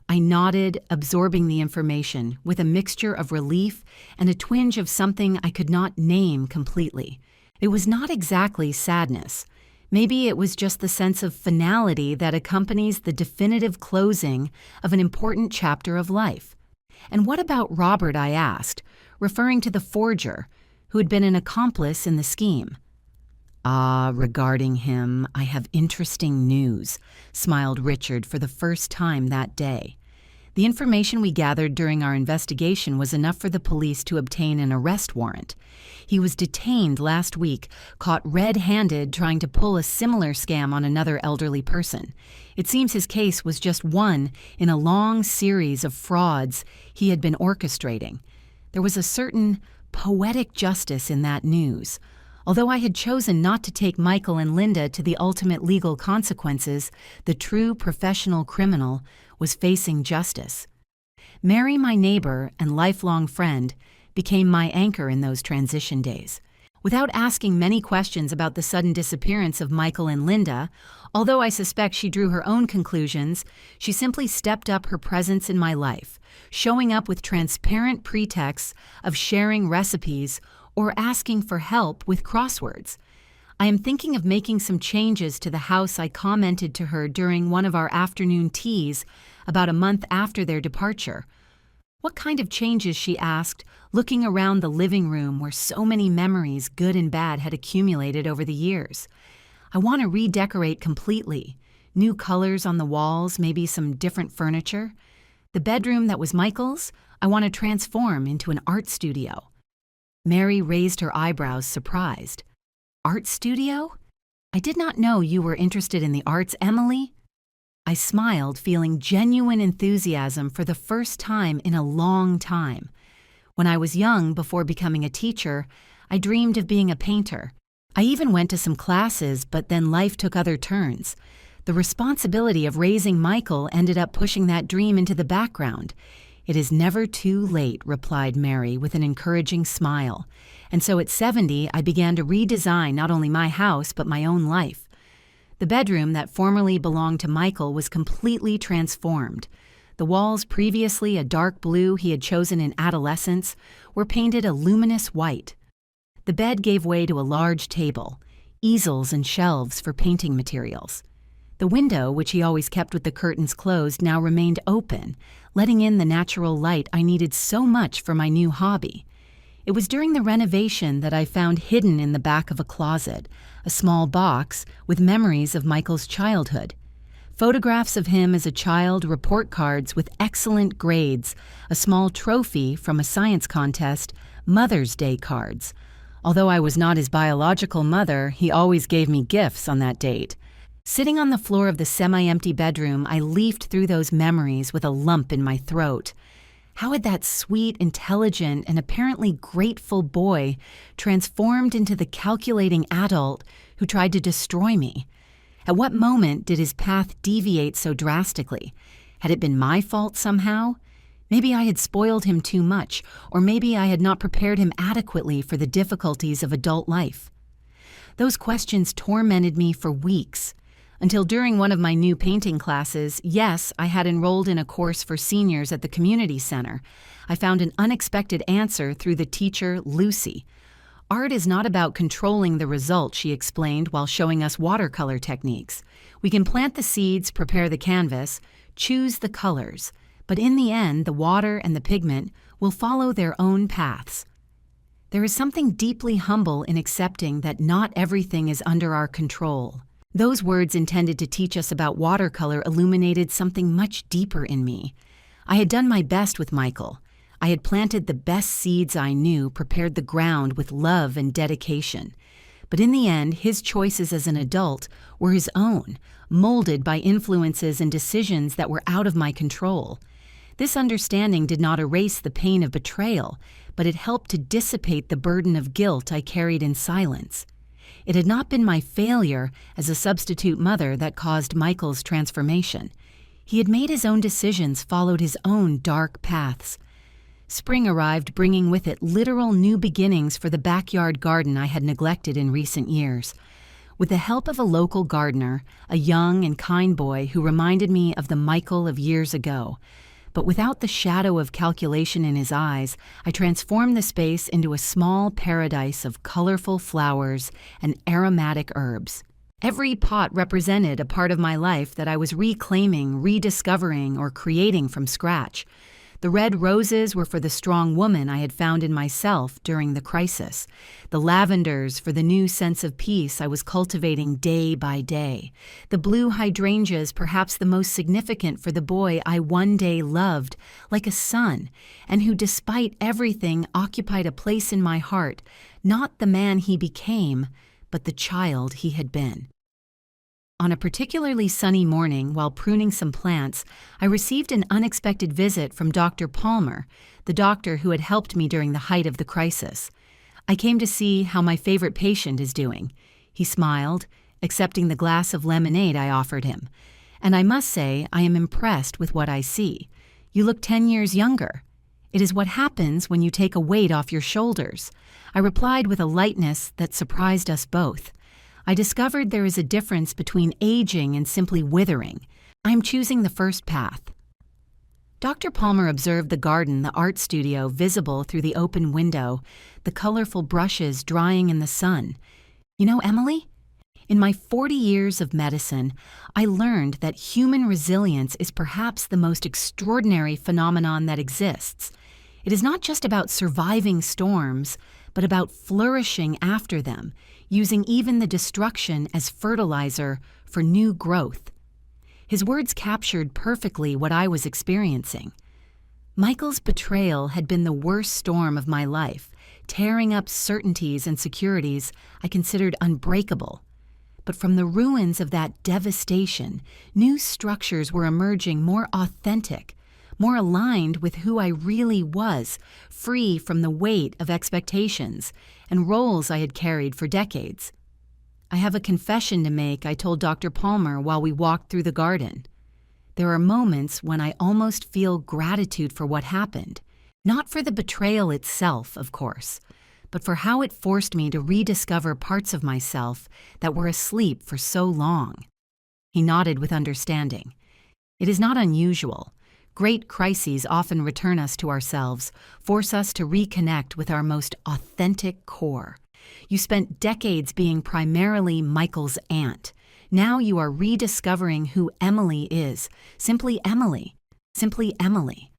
I nodded, absorbing the information with a mixture of relief and a twinge of something I could not name completely. It was not exactly sadness. Maybe it was just the sense of finality that accompanies the definitive closing of an important chapter of life. And what about Robert, I asked, referring to the forger, who had been an accomplice in the scheme. Regarding him, I have interesting news, smiled Richard for the first time that day. The information we gathered during our investigation was enough for the police to obtain an arrest warrant. He was detained last week, caught red-handed trying to pull a similar scam on another elderly person. It seems his case was just one in a long series of frauds he had been orchestrating. There was a certain poetic justice in that news. Although I had chosen not to take Michael and Linda to the ultimate legal consequences, the true professional criminal was facing justice. Mary, my neighbor and lifelong friend, became my anchor in those transition days. Without asking many questions about the sudden disappearance of Michael and Linda, although I suspect she drew her own conclusions, she simply stepped up her presence in my life, showing up with transparent pretexts of sharing recipes or asking for help with crosswords. I am thinking of making some changes to the house I commented to her during one of our afternoon teas about a month after their departure. What kind of changes, she asked, looking around the living room where so many memories, good and bad, had accumulated over the years. I want to redecorate completely. New colors on the walls, maybe some different furniture. The bedroom that was Michael's, I want to transform into an art studio. Mary raised her eyebrows, surprised. Art studio? I did not know you were interested in the arts, Emily. I smiled, feeling genuine enthusiasm for the first time in a long time. When I was young, before becoming a teacher, I dreamed of being a painter. I even went to some classes, but then life took other turns. The responsibility of raising Michael ended up pushing that dream into the background. It is never too late, replied Mary with an encouraging smile. And so at 70, I began to redesign not only my house, but my own life. The bedroom that formerly belonged to Michael was completely transformed. The walls, previously a dark blue he had chosen in adolescence, were painted a luminous white. The bed gave way to a large table, easels and shelves for painting materials. The window, which he always kept with the curtains closed, now remained open, letting in the natural light I needed so much for my new hobby. It was during the renovation that I found hidden in the back of a closet a small box with memories of Michael's childhood. Photographs of him as a child, report cards with excellent grades, a small trophy from a science contest, Mother's Day cards. Although I was not his biological mother, he always gave me gifts on that date. Sitting on the floor of the semi-empty bedroom, I leafed through those memories with a lump in my throat. How had that sweet, intelligent, and apparently grateful boy transformed into the calculating adult who tried to destroy me? At what moment did his path deviate so drastically? Had it been my fault somehow? Maybe I had spoiled him too much, or maybe I had not prepared him adequately for the difficulties of adult life. Those questions tormented me for weeks. Until during one of my new painting classes, yes, I had enrolled in a course for seniors at the community center. I found an unexpected answer through the teacher, Lucy. Art is not about controlling the result, she explained while showing us watercolor techniques. We can plant the seeds, prepare the canvas, choose the colors, but in the end, the water and the pigment will follow their own paths. There is something deeply humble in accepting that not everything is under our control. Those words intended to teach us about watercolor illuminated something much deeper in me. I had done my best with Michael. I had planted the best seeds I knew, prepared the ground with love and dedication. But in the end, his choices as an adult were his own, molded by influences and decisions that were out of my control. This understanding did not erase the pain of betrayal, but it helped to dissipate the burden of guilt I carried in silence. It had not been my failure as a substitute mother that caused Michael's transformation. He had made his own decisions, followed his own dark paths. Spring arrived, bringing with it literal new beginnings for the backyard garden I had neglected in recent years. With the help of a local gardener, a young and kind boy who reminded me of the Michael of years ago, but without the shadow of calculation in his eyes, I transformed the space into a small paradise of colorful flowers and aromatic herbs. Every pot represented a part of my life that I was reclaiming, rediscovering, or creating from scratch. The red roses were for the strong woman I had found in myself during the crisis. The lavenders for the new sense of peace I was cultivating day by day. The blue hydrangeas, perhaps the most significant for the boy I one day loved like a son, and who despite everything occupied a place in my heart, not the man he became, but the child he had been. On a particularly sunny morning, while pruning some plants, I received an unexpected visit from Dr. Palmer, the doctor who had helped me during the height of the crisis. I came to see how my favorite patient is doing. He smiled, accepting the glass of lemonade I offered him. And I must say, I am impressed with what I see. You look 10 years younger. It is what happens when you take a weight off your shoulders. I replied with a lightness that surprised us both. I discovered there is a difference between aging and simply withering. I am choosing the first path. Dr. Palmer observed the garden, the art studio visible through the open window, the colorful brushes drying in the sun. You know, Emily, in my 40 years of medicine, I learned that human resilience is perhaps the most extraordinary phenomenon that exists. It is not just about surviving storms, but about flourishing after them, using even the destruction as fertilizer for new growth. His words captured perfectly what I was experiencing. Michael's betrayal had been the worst storm of my life, tearing up certainties and securities I considered unbreakable. But from the ruins of that devastation, new structures were emerging more authentic, more aligned with who I really was, free from the weight of expectations and roles I had carried for decades. I have a confession to make, I told Dr. Palmer while we walked through the garden. There are moments when I almost feel gratitude for what happened, not for the betrayal itself, of course, but for how it forced me to rediscover parts of myself that were asleep for so long. He nodded with understanding. It is not unusual. Great crises often return us to ourselves, force us to reconnect with our most authentic core. You spent decades being primarily Michael's aunt. Now you are rediscovering who Emily is. Simply Emily. Simply Emily.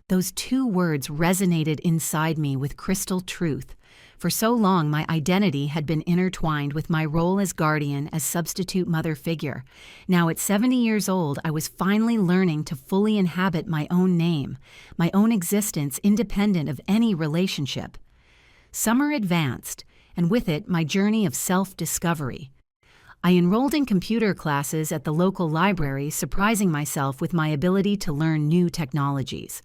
Those two words resonated inside me with crystal truth. For so long, my identity had been intertwined with my role as guardian, as substitute mother figure. Now, at 70 years old, I was finally learning to fully inhabit my own name, my own existence independent of any relationship. Summer advanced, and with it, my journey of self-discovery. I enrolled in computer classes at the local library, surprising myself with my ability to learn new technologies.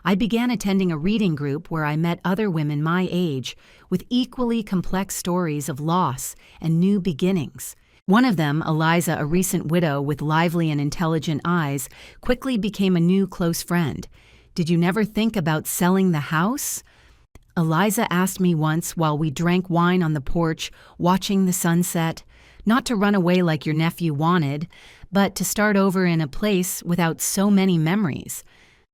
I began attending a reading group where I met other women my age with equally complex stories of loss and new beginnings. One of them, Eliza, a recent widow with lively and intelligent eyes, quickly became a new close friend. "Did you never think about selling the house?" Eliza asked me once while we drank wine on the porch, watching the sunset. Not to run away like your nephew wanted, but to start over in a place without so many memories.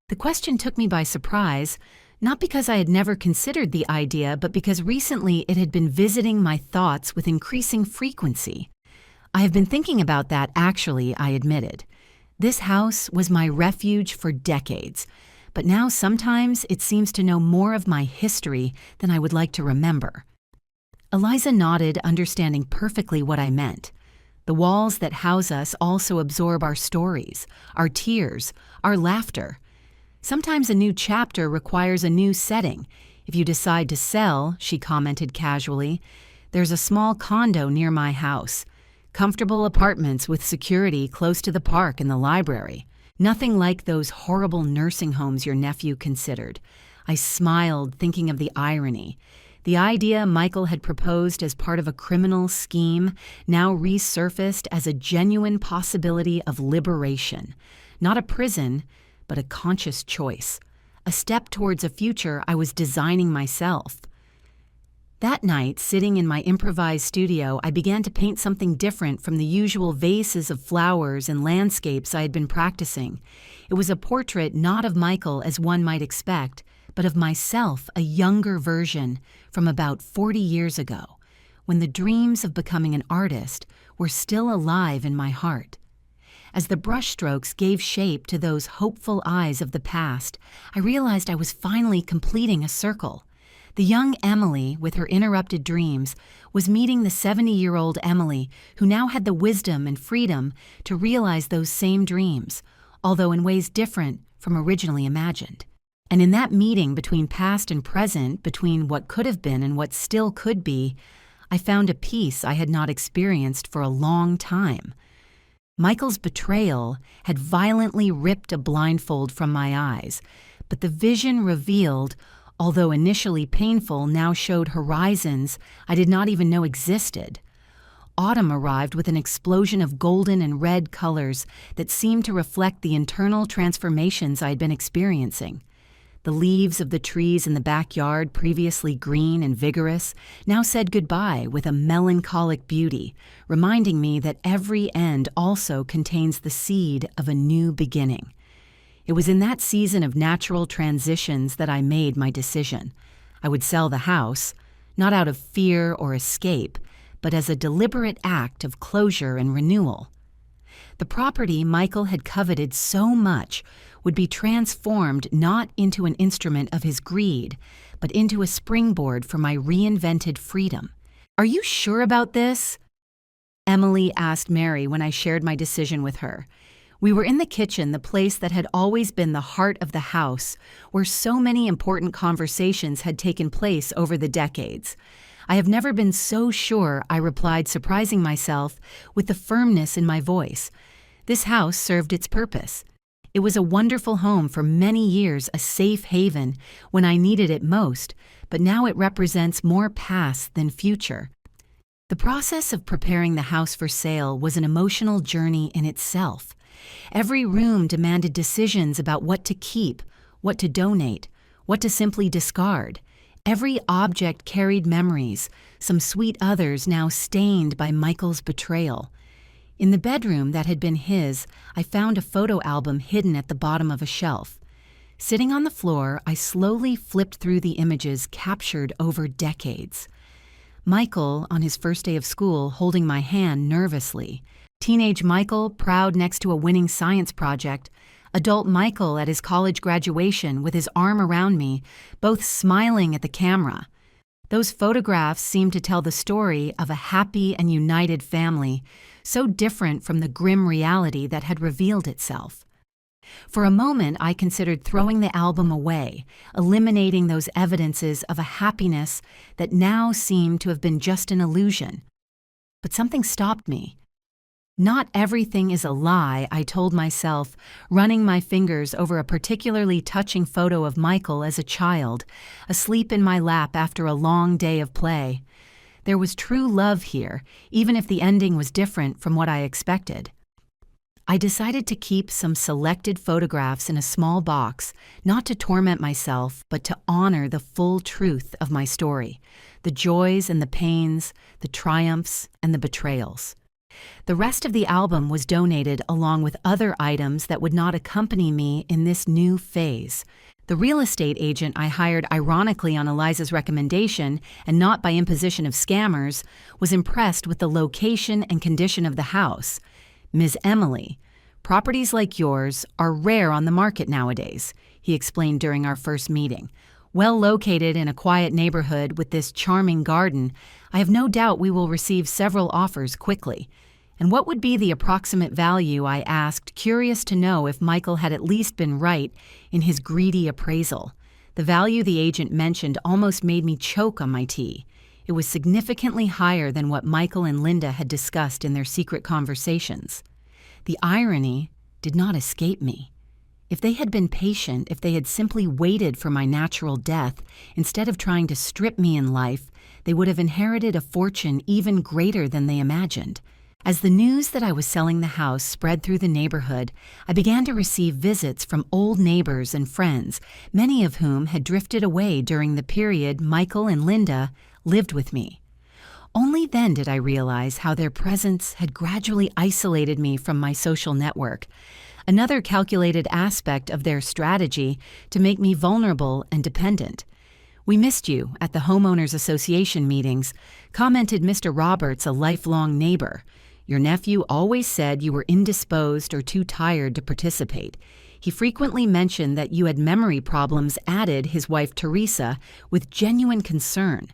The question took me by surprise, not because I had never considered the idea, but because recently it had been visiting my thoughts with increasing frequency. I have been thinking about that actually, I admitted. This house was my refuge for decades, but now sometimes it seems to know more of my history than I would like to remember. Eliza nodded, understanding perfectly what I meant. The walls that house us also absorb our stories, our tears, our laughter. Sometimes a new chapter requires a new setting. If you decide to sell, she commented casually, there's a small condo near my house. Comfortable apartments with security close to the park and the library. Nothing like those horrible nursing homes your nephew considered. I smiled, thinking of the irony. The idea Michael had proposed as part of a criminal scheme now resurfaced as a genuine possibility of liberation. Not a prison, but a conscious choice. A step towards a future I was designing myself. That night, sitting in my improvised studio, I began to paint something different from the usual vases of flowers and landscapes I had been practicing. It was a portrait not of Michael as one might expect, but of myself, a younger version, from about 40 years ago, when the dreams of becoming an artist were still alive in my heart. As the brushstrokes gave shape to those hopeful eyes of the past, I realized I was finally completing a circle. The young Emily, with her interrupted dreams, was meeting the 70-year-old Emily, who now had the wisdom and freedom to realize those same dreams, although in ways different from originally imagined. And in that meeting between past and present, between what could have been and what still could be, I found a peace I had not experienced for a long time. Michael's betrayal had violently ripped a blindfold from my eyes, but the vision revealed, although initially painful, now showed horizons I did not even know existed. Autumn arrived with an explosion of golden and red colors that seemed to reflect the internal transformations I had been experiencing. The leaves of the trees in the backyard, previously green and vigorous, now said goodbye with a melancholic beauty, reminding me that every end also contains the seed of a new beginning. It was in that season of natural transitions that I made my decision. I would sell the house, not out of fear or escape, but as a deliberate act of closure and renewal. The property Michael had coveted so much would be transformed not into an instrument of his greed, but into a springboard for my reinvented freedom. "Are you sure about this?" Emily asked Mary when I shared my decision with her. We were in the kitchen, the place that had always been the heart of the house, where so many important conversations had taken place over the decades. "I have never been so sure," I replied, surprising myself with the firmness in my voice. This house served its purpose. It was a wonderful home for many years, a safe haven when I needed it most, but now it represents more past than future. The process of preparing the house for sale was an emotional journey in itself. Every room demanded decisions about what to keep, what to donate, what to simply discard. Every object carried memories, some sweet, others now stained by Michael's betrayal. In the bedroom that had been his, I found a photo album hidden at the bottom of a shelf. Sitting on the floor, I slowly flipped through the images captured over decades. Michael, on his first day of school, holding my hand nervously. Teenage Michael, proud next to a winning science project. Adult Michael at his college graduation with his arm around me, both smiling at the camera. Those photographs seemed to tell the story of a happy and united family, so different from the grim reality that had revealed itself. For a moment, I considered throwing the album away, eliminating those evidences of a happiness that now seemed to have been just an illusion. But something stopped me. Not everything is a lie, I told myself, running my fingers over a particularly touching photo of Michael as a child, asleep in my lap after a long day of play. There was true love here, even if the ending was different from what I expected. I decided to keep some selected photographs in a small box, not to torment myself, but to honor the full truth of my story, the joys and the pains, the triumphs and the betrayals. The rest of the album was donated along with other items that would not accompany me in this new phase. The real estate agent I hired ironically on Eliza's recommendation, and not by imposition of scammers, was impressed with the location and condition of the house. "Ms. Emily, properties like yours are rare on the market nowadays," he explained during our first meeting. "Well located in a quiet neighborhood with this charming garden, I have no doubt we will receive several offers quickly. And what would be the approximate value, I asked, curious to know if Michael had at least been right in his greedy appraisal. The value the agent mentioned almost made me choke on my tea. It was significantly higher than what Michael and Linda had discussed in their secret conversations. The irony did not escape me. If they had been patient, if they had simply waited for my natural death, instead of trying to strip me in life, they would have inherited a fortune even greater than they imagined. As the news that I was selling the house spread through the neighborhood, I began to receive visits from old neighbors and friends, many of whom had drifted away during the period Michael and Linda lived with me. Only then did I realize how their presence had gradually isolated me from my social network, another calculated aspect of their strategy to make me vulnerable and dependent. "We missed you at the Homeowners Association meetings," commented Mr. Roberts, a lifelong neighbor. "Your nephew always said you were indisposed or too tired to participate. He frequently mentioned that you had memory problems," added his wife Teresa with genuine concern.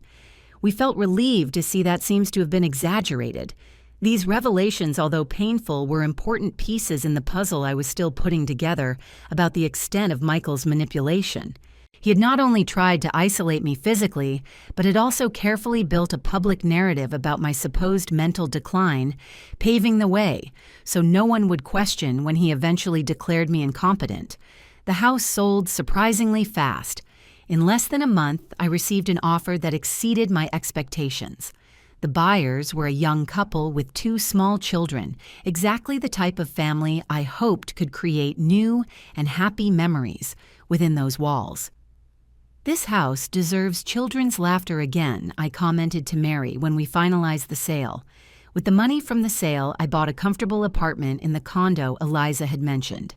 "We felt relieved to see that seems to have been exaggerated." These revelations, although painful, were important pieces in the puzzle I was still putting together about the extent of Michael's manipulation. He had not only tried to isolate me physically, but had also carefully built a public narrative about my supposed mental decline, paving the way so no one would question when he eventually declared me incompetent. The house sold surprisingly fast. In less than a month, I received an offer that exceeded my expectations. The buyers were a young couple with 2 small children, exactly the type of family I hoped could create new and happy memories within those walls. "This house deserves children's laughter again," I commented to Mary when we finalized the sale. With the money from the sale, I bought a comfortable apartment in the condo Eliza had mentioned.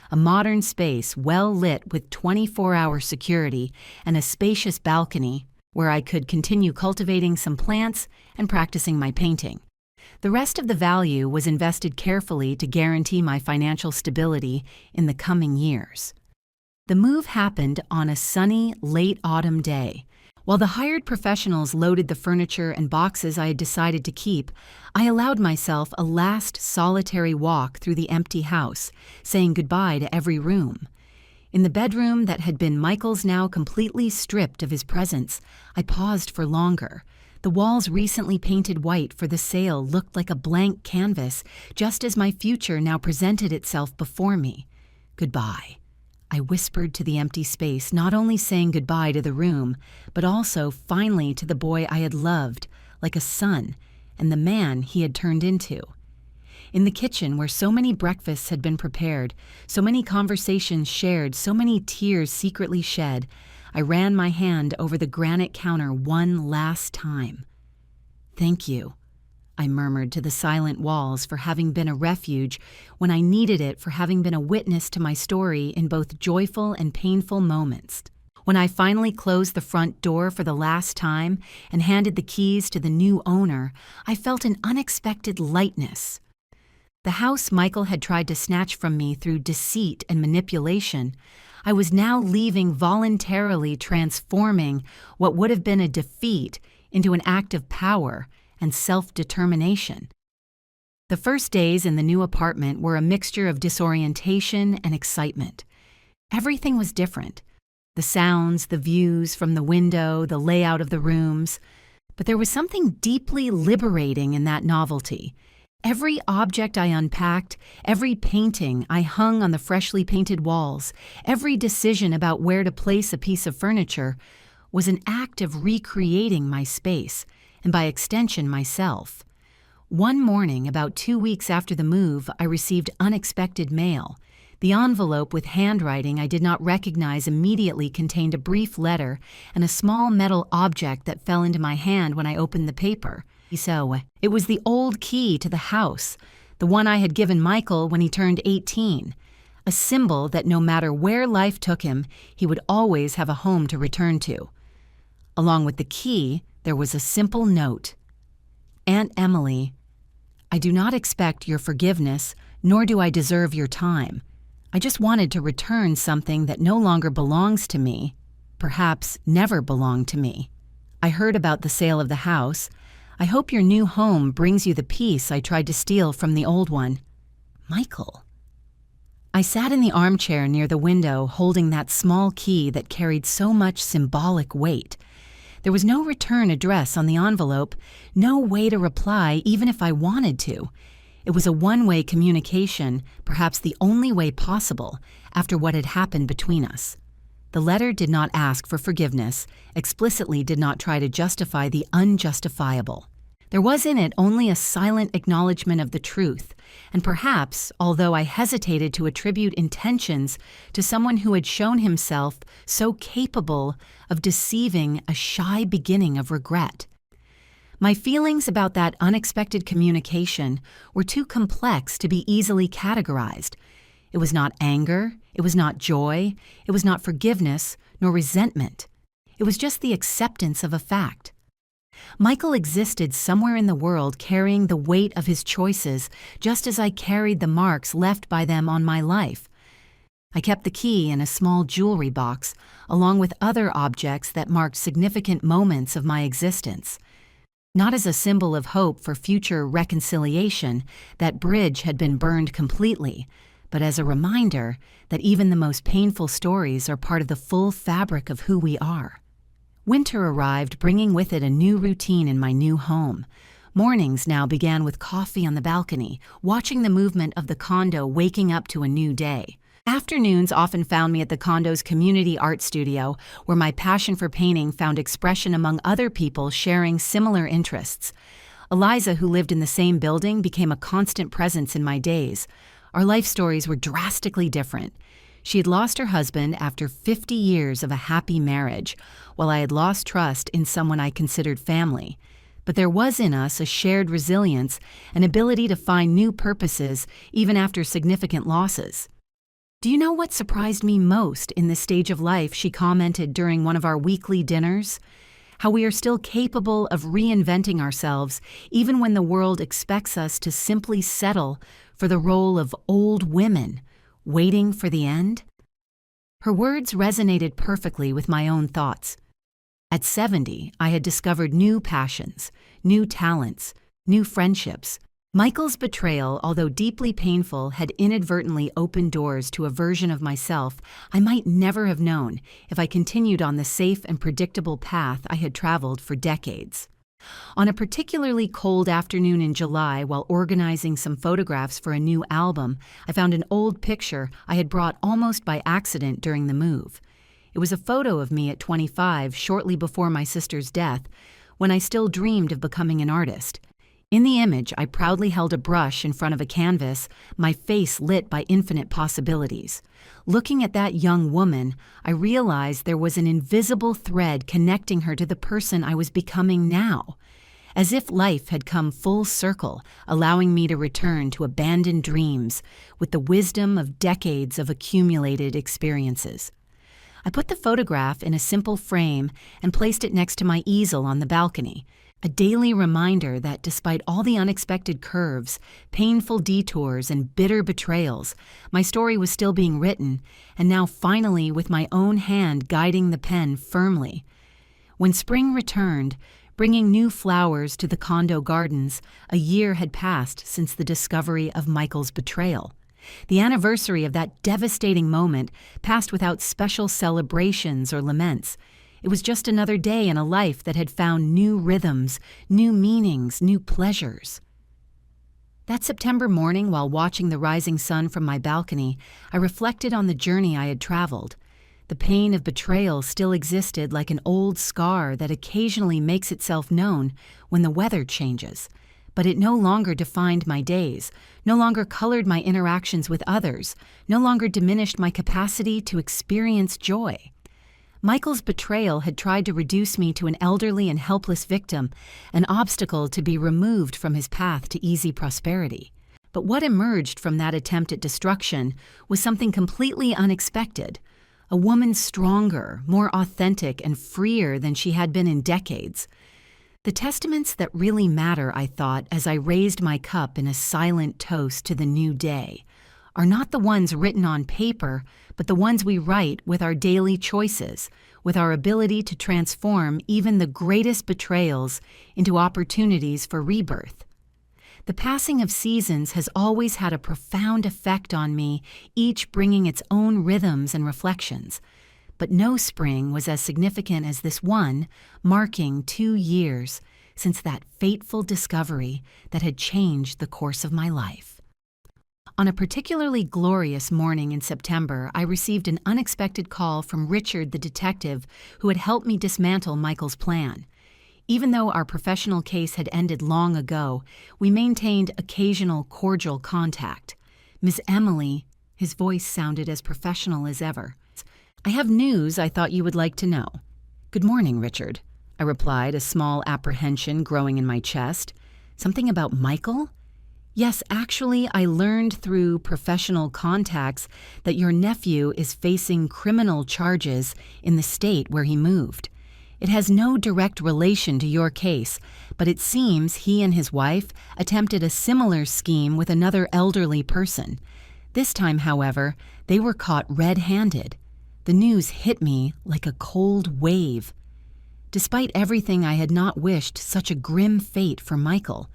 A modern space well lit with 24-hour security and a spacious balcony where I could continue cultivating some plants and practicing my painting. The rest of the value was invested carefully to guarantee my financial stability in the coming years. The move happened on a sunny, late autumn day. While the hired professionals loaded the furniture and boxes I had decided to keep, I allowed myself a last solitary walk through the empty house, saying goodbye to every room. In the bedroom that had been Michael's now completely stripped of his presence, I paused for longer. The walls recently painted white for the sale looked like a blank canvas, just as my future now presented itself before me. "Goodbye," I whispered to the empty space, not only saying goodbye to the room, but also finally to the boy I had loved, like a son, and the man he had turned into. In the kitchen, where so many breakfasts had been prepared, so many conversations shared, so many tears secretly shed, I ran my hand over the granite counter one last time. "Thank you," I murmured to the silent walls for having been a refuge when I needed it, for having been a witness to my story in both joyful and painful moments. When I finally closed the front door for the last time and handed the keys to the new owner, I felt an unexpected lightness. The house Michael had tried to snatch from me through deceit and manipulation, I was now leaving, voluntarily transforming what would have been a defeat into an act of power and self-determination. The first days in the new apartment were a mixture of disorientation and excitement. Everything was different. The sounds, the views from the window, the layout of the rooms. But there was something deeply liberating in that novelty. Every object I unpacked, every painting I hung on the freshly painted walls, every decision about where to place a piece of furniture was an act of recreating my space, and by extension myself. One morning, about 2 weeks after the move, I received unexpected mail. The envelope with handwriting I did not recognize immediately contained a brief letter and a small metal object that fell into my hand when I opened the paper. So, it was the old key to the house, the one I had given Michael when he turned 18, a symbol that no matter where life took him, he would always have a home to return to. Along with the key, there was a simple note. "Aunt Emily, I do not expect your forgiveness, nor do I deserve your time. I just wanted to return something that no longer belongs to me, perhaps never belonged to me. I heard about the sale of the house. I hope your new home brings you the peace I tried to steal from the old one. Michael. I sat in the armchair near the window holding that small key that carried so much symbolic weight. There was no return address on the envelope, no way to reply even if I wanted to. It was a one-way communication, perhaps the only way possible, after what had happened between us. The letter did not ask for forgiveness, explicitly did not try to justify the unjustifiable. There was in it only a silent acknowledgement of the truth, and perhaps, although I hesitated to attribute intentions to someone who had shown himself so capable of deceiving a shy beginning of regret. My feelings about that unexpected communication were too complex to be easily categorized. It was not anger, it was not joy, it was not forgiveness, nor resentment. It was just the acceptance of a fact. Michael existed somewhere in the world carrying the weight of his choices, just as I carried the marks left by them on my life. I kept the key in a small jewelry box, along with other objects that marked significant moments of my existence. Not as a symbol of hope for future reconciliation, that bridge had been burned completely, but as a reminder that even the most painful stories are part of the full fabric of who we are. Winter arrived, bringing with it a new routine in my new home. Mornings now began with coffee on the balcony, watching the movement of the condo waking up to a new day. Afternoons often found me at the condo's community art studio, where my passion for painting found expression among other people sharing similar interests. Eliza, who lived in the same building, became a constant presence in my days. Our life stories were drastically different. She had lost her husband after 50 years of a happy marriage, while I had lost trust in someone I considered family. But there was in us a shared resilience, an ability to find new purposes even after significant losses. "Do you know what surprised me most in this stage of life?" she commented during one of our weekly dinners. "How we are still capable of reinventing ourselves even when the world expects us to simply settle for the role of old women, waiting for the end?" Her words resonated perfectly with my own thoughts. At 70, I had discovered new passions, new talents, new friendships. Michael's betrayal, although deeply painful, had inadvertently opened doors to a version of myself I might never have known if I continued on the safe and predictable path I had traveled for decades. On a particularly cold afternoon in July, while organizing some photographs for a new album, I found an old picture I had brought almost by accident during the move. It was a photo of me at 25, shortly before my sister's death, when I still dreamed of becoming an artist. In the image, I proudly held a brush in front of a canvas, my face lit by infinite possibilities. Looking at that young woman, I realized there was an invisible thread connecting her to the person I was becoming now. As if life had come full circle, allowing me to return to abandoned dreams with the wisdom of decades of accumulated experiences. I put the photograph in a simple frame and placed it next to my easel on the balcony, a daily reminder that despite all the unexpected curves, painful detours, and bitter betrayals, my story was still being written, and now finally with my own hand guiding the pen firmly. When spring returned, bringing new flowers to the condo gardens, a year had passed since the discovery of Michael's betrayal. The anniversary of that devastating moment passed without special celebrations or laments. It was just another day in a life that had found new rhythms, new meanings, new pleasures. That September morning, while watching the rising sun from my balcony, I reflected on the journey I had traveled. The pain of betrayal still existed like an old scar that occasionally makes itself known when the weather changes. But it no longer defined my days, no longer colored my interactions with others, no longer diminished my capacity to experience joy. Michael's betrayal had tried to reduce me to an elderly and helpless victim, an obstacle to be removed from his path to easy prosperity. But what emerged from that attempt at destruction was something completely unexpected. A woman stronger, more authentic, and freer than she had been in decades. The testaments that really matter, I thought, as I raised my cup in a silent toast to the new day, are not the ones written on paper, but the ones we write with our daily choices, with our ability to transform even the greatest betrayals into opportunities for rebirth. The passing of seasons has always had a profound effect on me, each bringing its own rhythms and reflections. But no spring was as significant as this one, marking 2 years since that fateful discovery that had changed the course of my life. On a particularly glorious morning in September, I received an unexpected call from Richard, the detective, who had helped me dismantle Michael's plan. Even though our professional case had ended long ago, we maintained occasional cordial contact. "Miss Emily," his voice sounded as professional as ever. "I have news I thought you would like to know." "Good morning, Richard," I replied, a small apprehension growing in my chest. "Something about Michael?" "Yes, actually, I learned through professional contacts that your nephew is facing criminal charges in the state where he moved. It has no direct relation to your case, but it seems he and his wife attempted a similar scheme with another elderly person. This time, however, they were caught red-handed. The news hit me like a cold wave. Despite everything, I had not wished such a grim fate for Michael.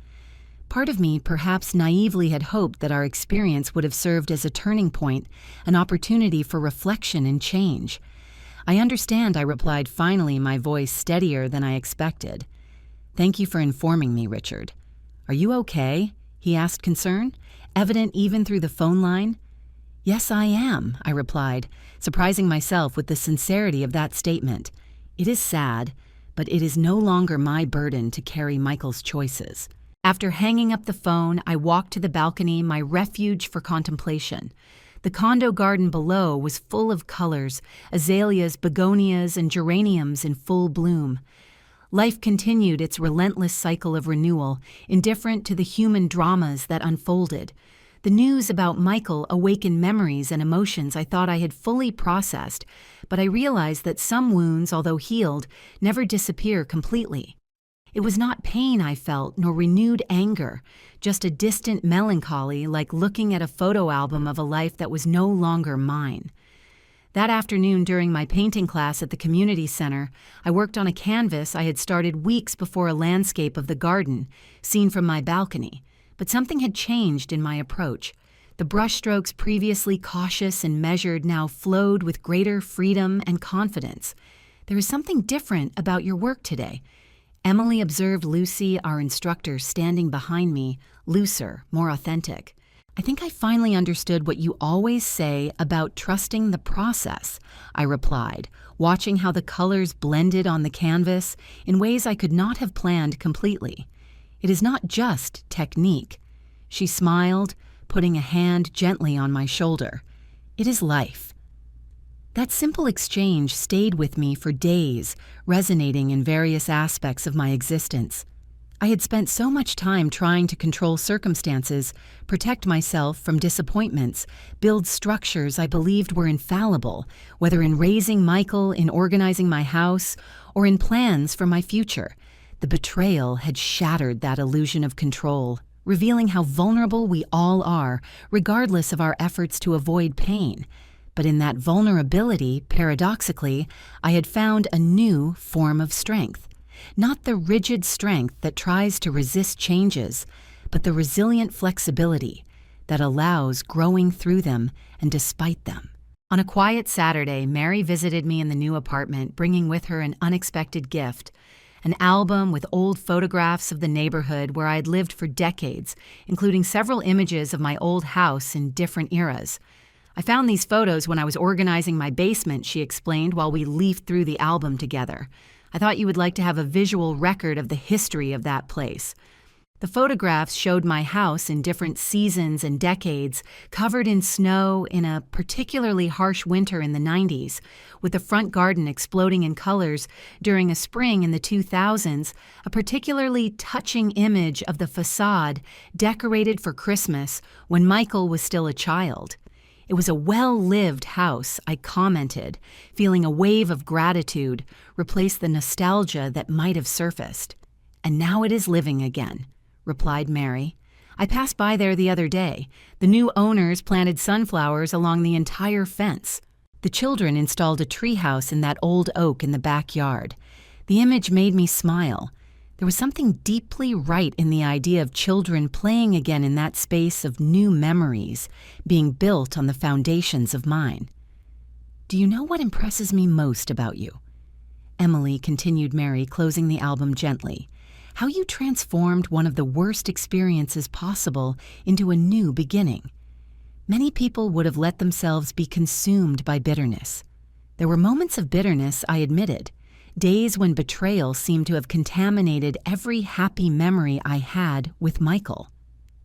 Part of me perhaps naively had hoped that our experience would have served as a turning point, an opportunity for reflection and change. "I understand," I replied, finally, my voice steadier than I expected. "Thank you for informing me, Richard." "Are you okay?" he asked, concern, evident even through the phone line. "Yes, I am," I replied, surprising myself with the sincerity of that statement. "It is sad, but it is no longer my burden to carry Michael's choices." After hanging up the phone, I walked to the balcony, my refuge for contemplation. The condo garden below was full of colors, azaleas, begonias, and geraniums in full bloom. Life continued its relentless cycle of renewal, indifferent to the human dramas that unfolded. The news about Michael awakened memories and emotions I thought I had fully processed, but I realized that some wounds, although healed, never disappear completely. It was not pain I felt, nor renewed anger, just a distant melancholy like looking at a photo album of a life that was no longer mine. That afternoon during my painting class at the community center, I worked on a canvas I had started weeks before a landscape of the garden, seen from my balcony. But something had changed in my approach. The brushstrokes, previously cautious and measured, now flowed with greater freedom and confidence. "There is something different about your work today." Emily observed Lucy, our instructor, standing behind me, looser, more authentic. "I think I finally understood what you always say about trusting the process," I replied, watching how the colors blended on the canvas in ways I could not have planned completely. "It is not just technique." She smiled, putting a hand gently on my shoulder. "It is life." That simple exchange stayed with me for days, resonating in various aspects of my existence. I had spent so much time trying to control circumstances, protect myself from disappointments, build structures I believed were infallible, whether in raising Michael, in organizing my house, or in plans for my future. The betrayal had shattered that illusion of control, revealing how vulnerable we all are, regardless of our efforts to avoid pain. But in that vulnerability, paradoxically, I had found a new form of strength. Not the rigid strength that tries to resist changes, but the resilient flexibility that allows growing through them and despite them. On a quiet Saturday, Mary visited me in the new apartment, bringing with her an unexpected gift, an album with old photographs of the neighborhood where I had lived for decades, including several images of my old house in different eras. "I found these photos when I was organizing my basement," she explained while we leafed through the album together. "I thought you would like to have a visual record of the history of that place." The photographs showed my house in different seasons and decades, covered in snow in a particularly harsh winter in the 90s, with the front garden exploding in colors during a spring in the 2000s, a particularly touching image of the facade decorated for Christmas when Michael was still a child. "It was a well-lived house," I commented, feeling a wave of gratitude replace the nostalgia that might have surfaced. "And now it is living again," replied Mary. I passed by there the other day. The new owners planted sunflowers along the entire fence. The children installed a treehouse in that old oak in the backyard. The image made me smile. There was something deeply right in the idea of children playing again in that space of new memories being built on the foundations of mine. Do you know what impresses me most about you? Emily, continued Mary, closing the album gently. How you transformed one of the worst experiences possible into a new beginning. Many people would have let themselves be consumed by bitterness. There were moments of bitterness, I admitted, days when betrayal seemed to have contaminated every happy memory I had with Michael.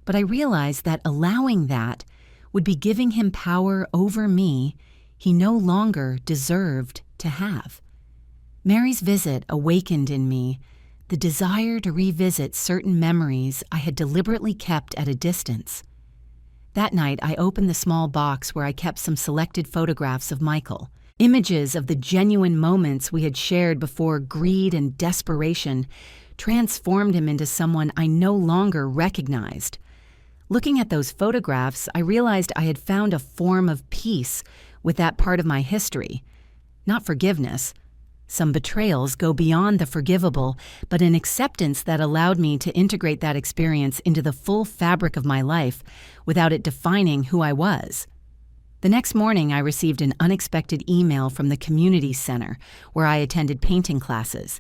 But I realized that allowing that would be giving him power over me he no longer deserved to have. Mary's visit awakened in me the desire to revisit certain memories I had deliberately kept at a distance. That night, I opened the small box where I kept some selected photographs of Michael, images of the genuine moments we had shared before greed and desperation transformed him into someone I no longer recognized. Looking at those photographs, I realized I had found a form of peace with that part of my history. Not forgiveness. Some betrayals go beyond the forgivable, but an acceptance that allowed me to integrate that experience into the full fabric of my life without it defining who I was. The next morning, I received an unexpected email from the community center where I attended painting classes.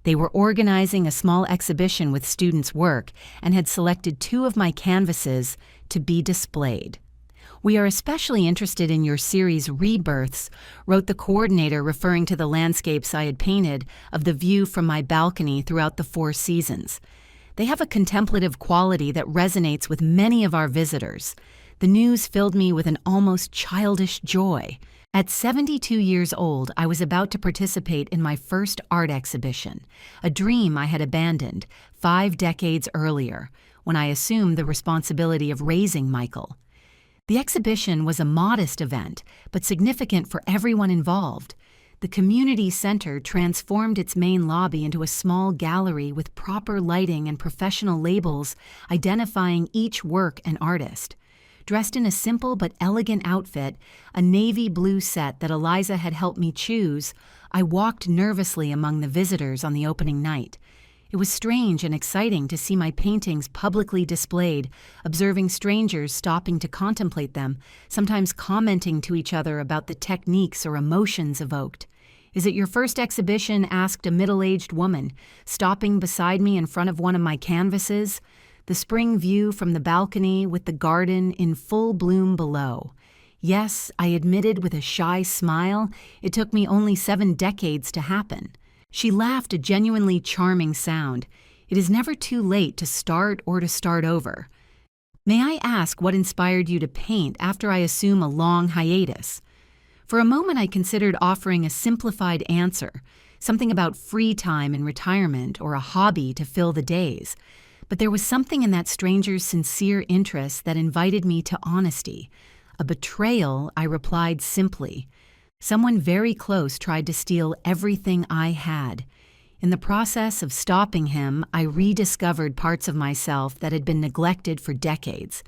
They were organizing a small exhibition with students' work and had selected 2 of my canvases to be displayed. We are especially interested in your series Rebirths, wrote the coordinator, referring to the landscapes I had painted of the view from my balcony throughout the 4 seasons. They have a contemplative quality that resonates with many of our visitors. The news filled me with an almost childish joy. At 72 years old, I was about to participate in my first art exhibition, a dream I had abandoned 5 decades earlier, when I assumed the responsibility of raising Michael. The exhibition was a modest event, but significant for everyone involved. The community center transformed its main lobby into a small gallery with proper lighting and professional labels identifying each work and artist. Dressed in a simple but elegant outfit, a navy blue set that Eliza had helped me choose, I walked nervously among the visitors on the opening night. It was strange and exciting to see my paintings publicly displayed, observing strangers stopping to contemplate them, sometimes commenting to each other about the techniques or emotions evoked. "Is it your first exhibition?" asked a middle-aged woman, stopping beside me in front of one of my canvases. The spring view from the balcony with the garden in full bloom below. Yes, I admitted with a shy smile, it took me only 7 decades to happen. She laughed a genuinely charming sound. It is never too late to start or to start over. May I ask what inspired you to paint after I assume a long hiatus? For a moment I considered offering a simplified answer, something about free time and retirement or a hobby to fill the days. But there was something in that stranger's sincere interest that invited me to honesty. A betrayal, I replied simply. Someone very close tried to steal everything I had. In the process of stopping him, I rediscovered parts of myself that had been neglected for decades.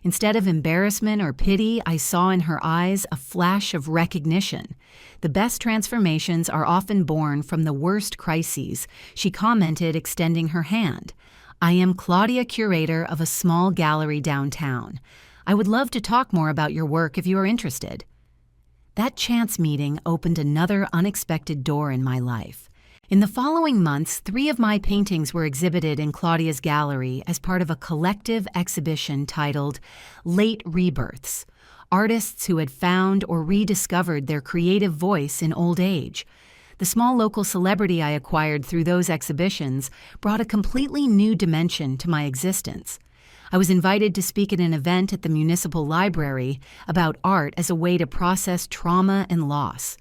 Instead of embarrassment or pity, I saw in her eyes a flash of recognition. The best transformations are often born from the worst crises, she commented, extending her hand. I am Claudia, curator of a small gallery downtown. I would love to talk more about your work if you are interested. That chance meeting opened another unexpected door in my life. In the following months, 3 of my paintings were exhibited in Claudia's gallery as part of a collective exhibition titled Late Rebirths, artists who had found or rediscovered their creative voice in old age. The small local celebrity I acquired through those exhibitions brought a completely new dimension to my existence. I was invited to speak at an event at the municipal library about art as a way to process trauma and loss.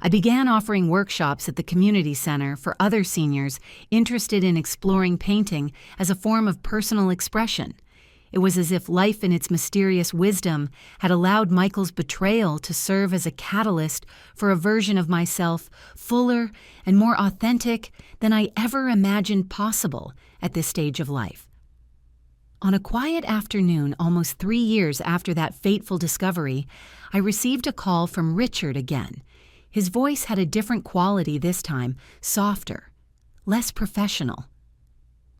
I began offering workshops at the community center for other seniors interested in exploring painting as a form of personal expression. It was as if life in its mysterious wisdom had allowed Michael's betrayal to serve as a catalyst for a version of myself fuller and more authentic than I ever imagined possible at this stage of life. On a quiet afternoon, almost 3 years after that fateful discovery, I received a call from Richard again. His voice had a different quality this time, softer, less professional.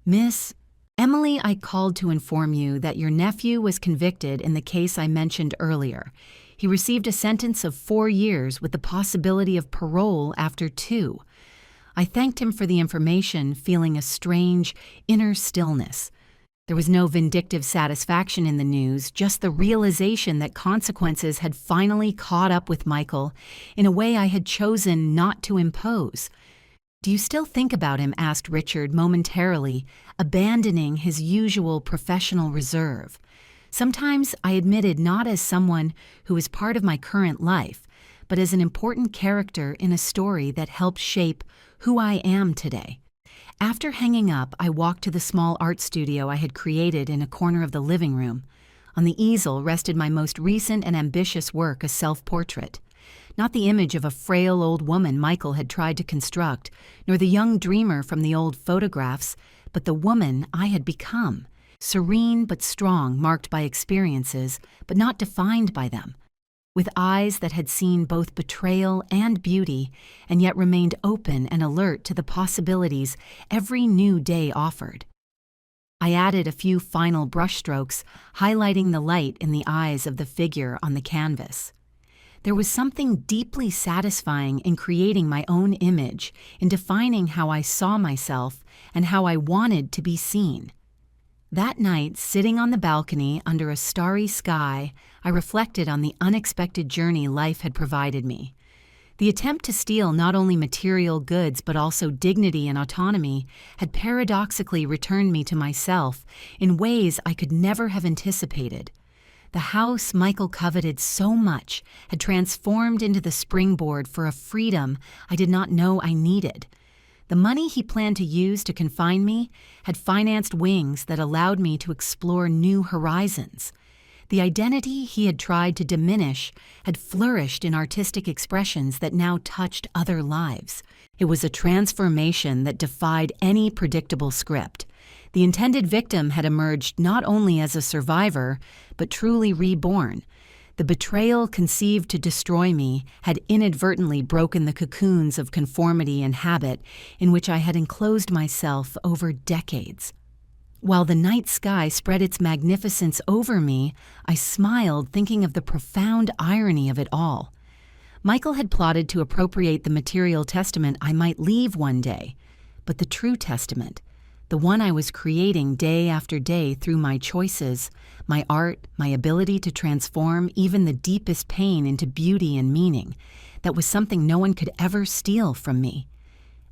"Miss Emily, I called to inform you that your nephew was convicted in the case I mentioned earlier. He received a sentence of 4 years with the possibility of parole after 2. I thanked him for the information, feeling a strange, inner stillness. There was no vindictive satisfaction in the news, just the realization that consequences had finally caught up with Michael in a way I had chosen not to impose. "Do you still think about him?" asked Richard momentarily, abandoning his usual professional reserve. Sometimes I admitted not as someone who is part of my current life, but as an important character in a story that helped shape who I am today. After hanging up, I walked to the small art studio I had created in a corner of the living room. On the easel rested my most recent and ambitious work, a self-portrait. Not the image of a frail old woman Michael had tried to construct, nor the young dreamer from the old photographs, but the woman I had become, serene but strong, marked by experiences, but not defined by them, with eyes that had seen both betrayal and beauty, and yet remained open and alert to the possibilities every new day offered. I added a few final brushstrokes, highlighting the light in the eyes of the figure on the canvas. There was something deeply satisfying in creating my own image, in defining how I saw myself and how I wanted to be seen. That night, sitting on the balcony under a starry sky, I reflected on the unexpected journey life had provided me. The attempt to steal not only material goods but also dignity and autonomy had paradoxically returned me to myself in ways I could never have anticipated. The house Michael coveted so much had transformed into the springboard for a freedom I did not know I needed. The money he planned to use to confine me had financed wings that allowed me to explore new horizons. The identity he had tried to diminish had flourished in artistic expressions that now touched other lives. It was a transformation that defied any predictable script. The intended victim had emerged not only as a survivor, but truly reborn. The betrayal conceived to destroy me had inadvertently broken the cocoons of conformity and habit in which I had enclosed myself over decades. While the night sky spread its magnificence over me, I smiled, thinking of the profound irony of it all. Michael had plotted to appropriate the material testament I might leave one day, but the true testament, the one I was creating day after day through my choices, my art, my ability to transform even the deepest pain into beauty and meaning, that was something no one could ever steal from me.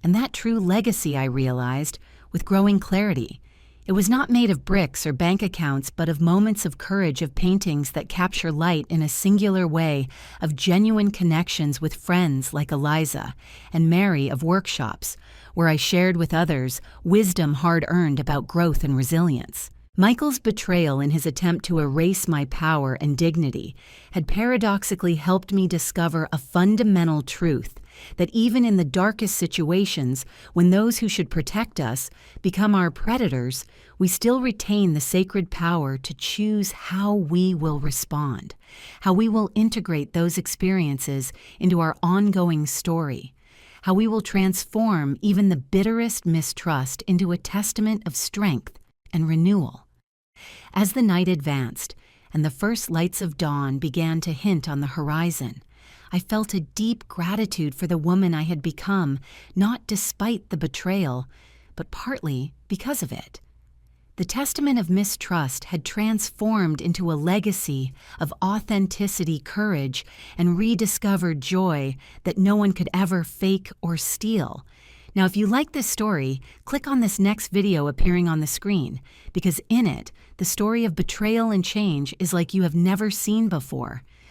And that true legacy, I realized, with growing clarity, it was not made of bricks or bank accounts, but of moments of courage, of paintings that capture light in a singular way, of genuine connections with friends like Eliza and Mary, of workshops, where I shared with others wisdom hard-earned about growth and resilience. Michael's betrayal in his attempt to erase my power and dignity had paradoxically helped me discover a fundamental truth, that even in the darkest situations, when those who should protect us become our predators, we still retain the sacred power to choose how we will respond, how we will integrate those experiences into our ongoing story, how we will transform even the bitterest mistrust into a testament of strength and renewal. As the night advanced and the first lights of dawn began to hint on the horizon, I felt a deep gratitude for the woman I had become, not despite the betrayal, but partly because of it. The testament of mistrust had transformed into a legacy of authenticity, courage, and rediscovered joy that no one could ever fake or steal. Now, if you like this story, click on this next video appearing on the screen, because in it, the story of betrayal and change is like you have never seen before.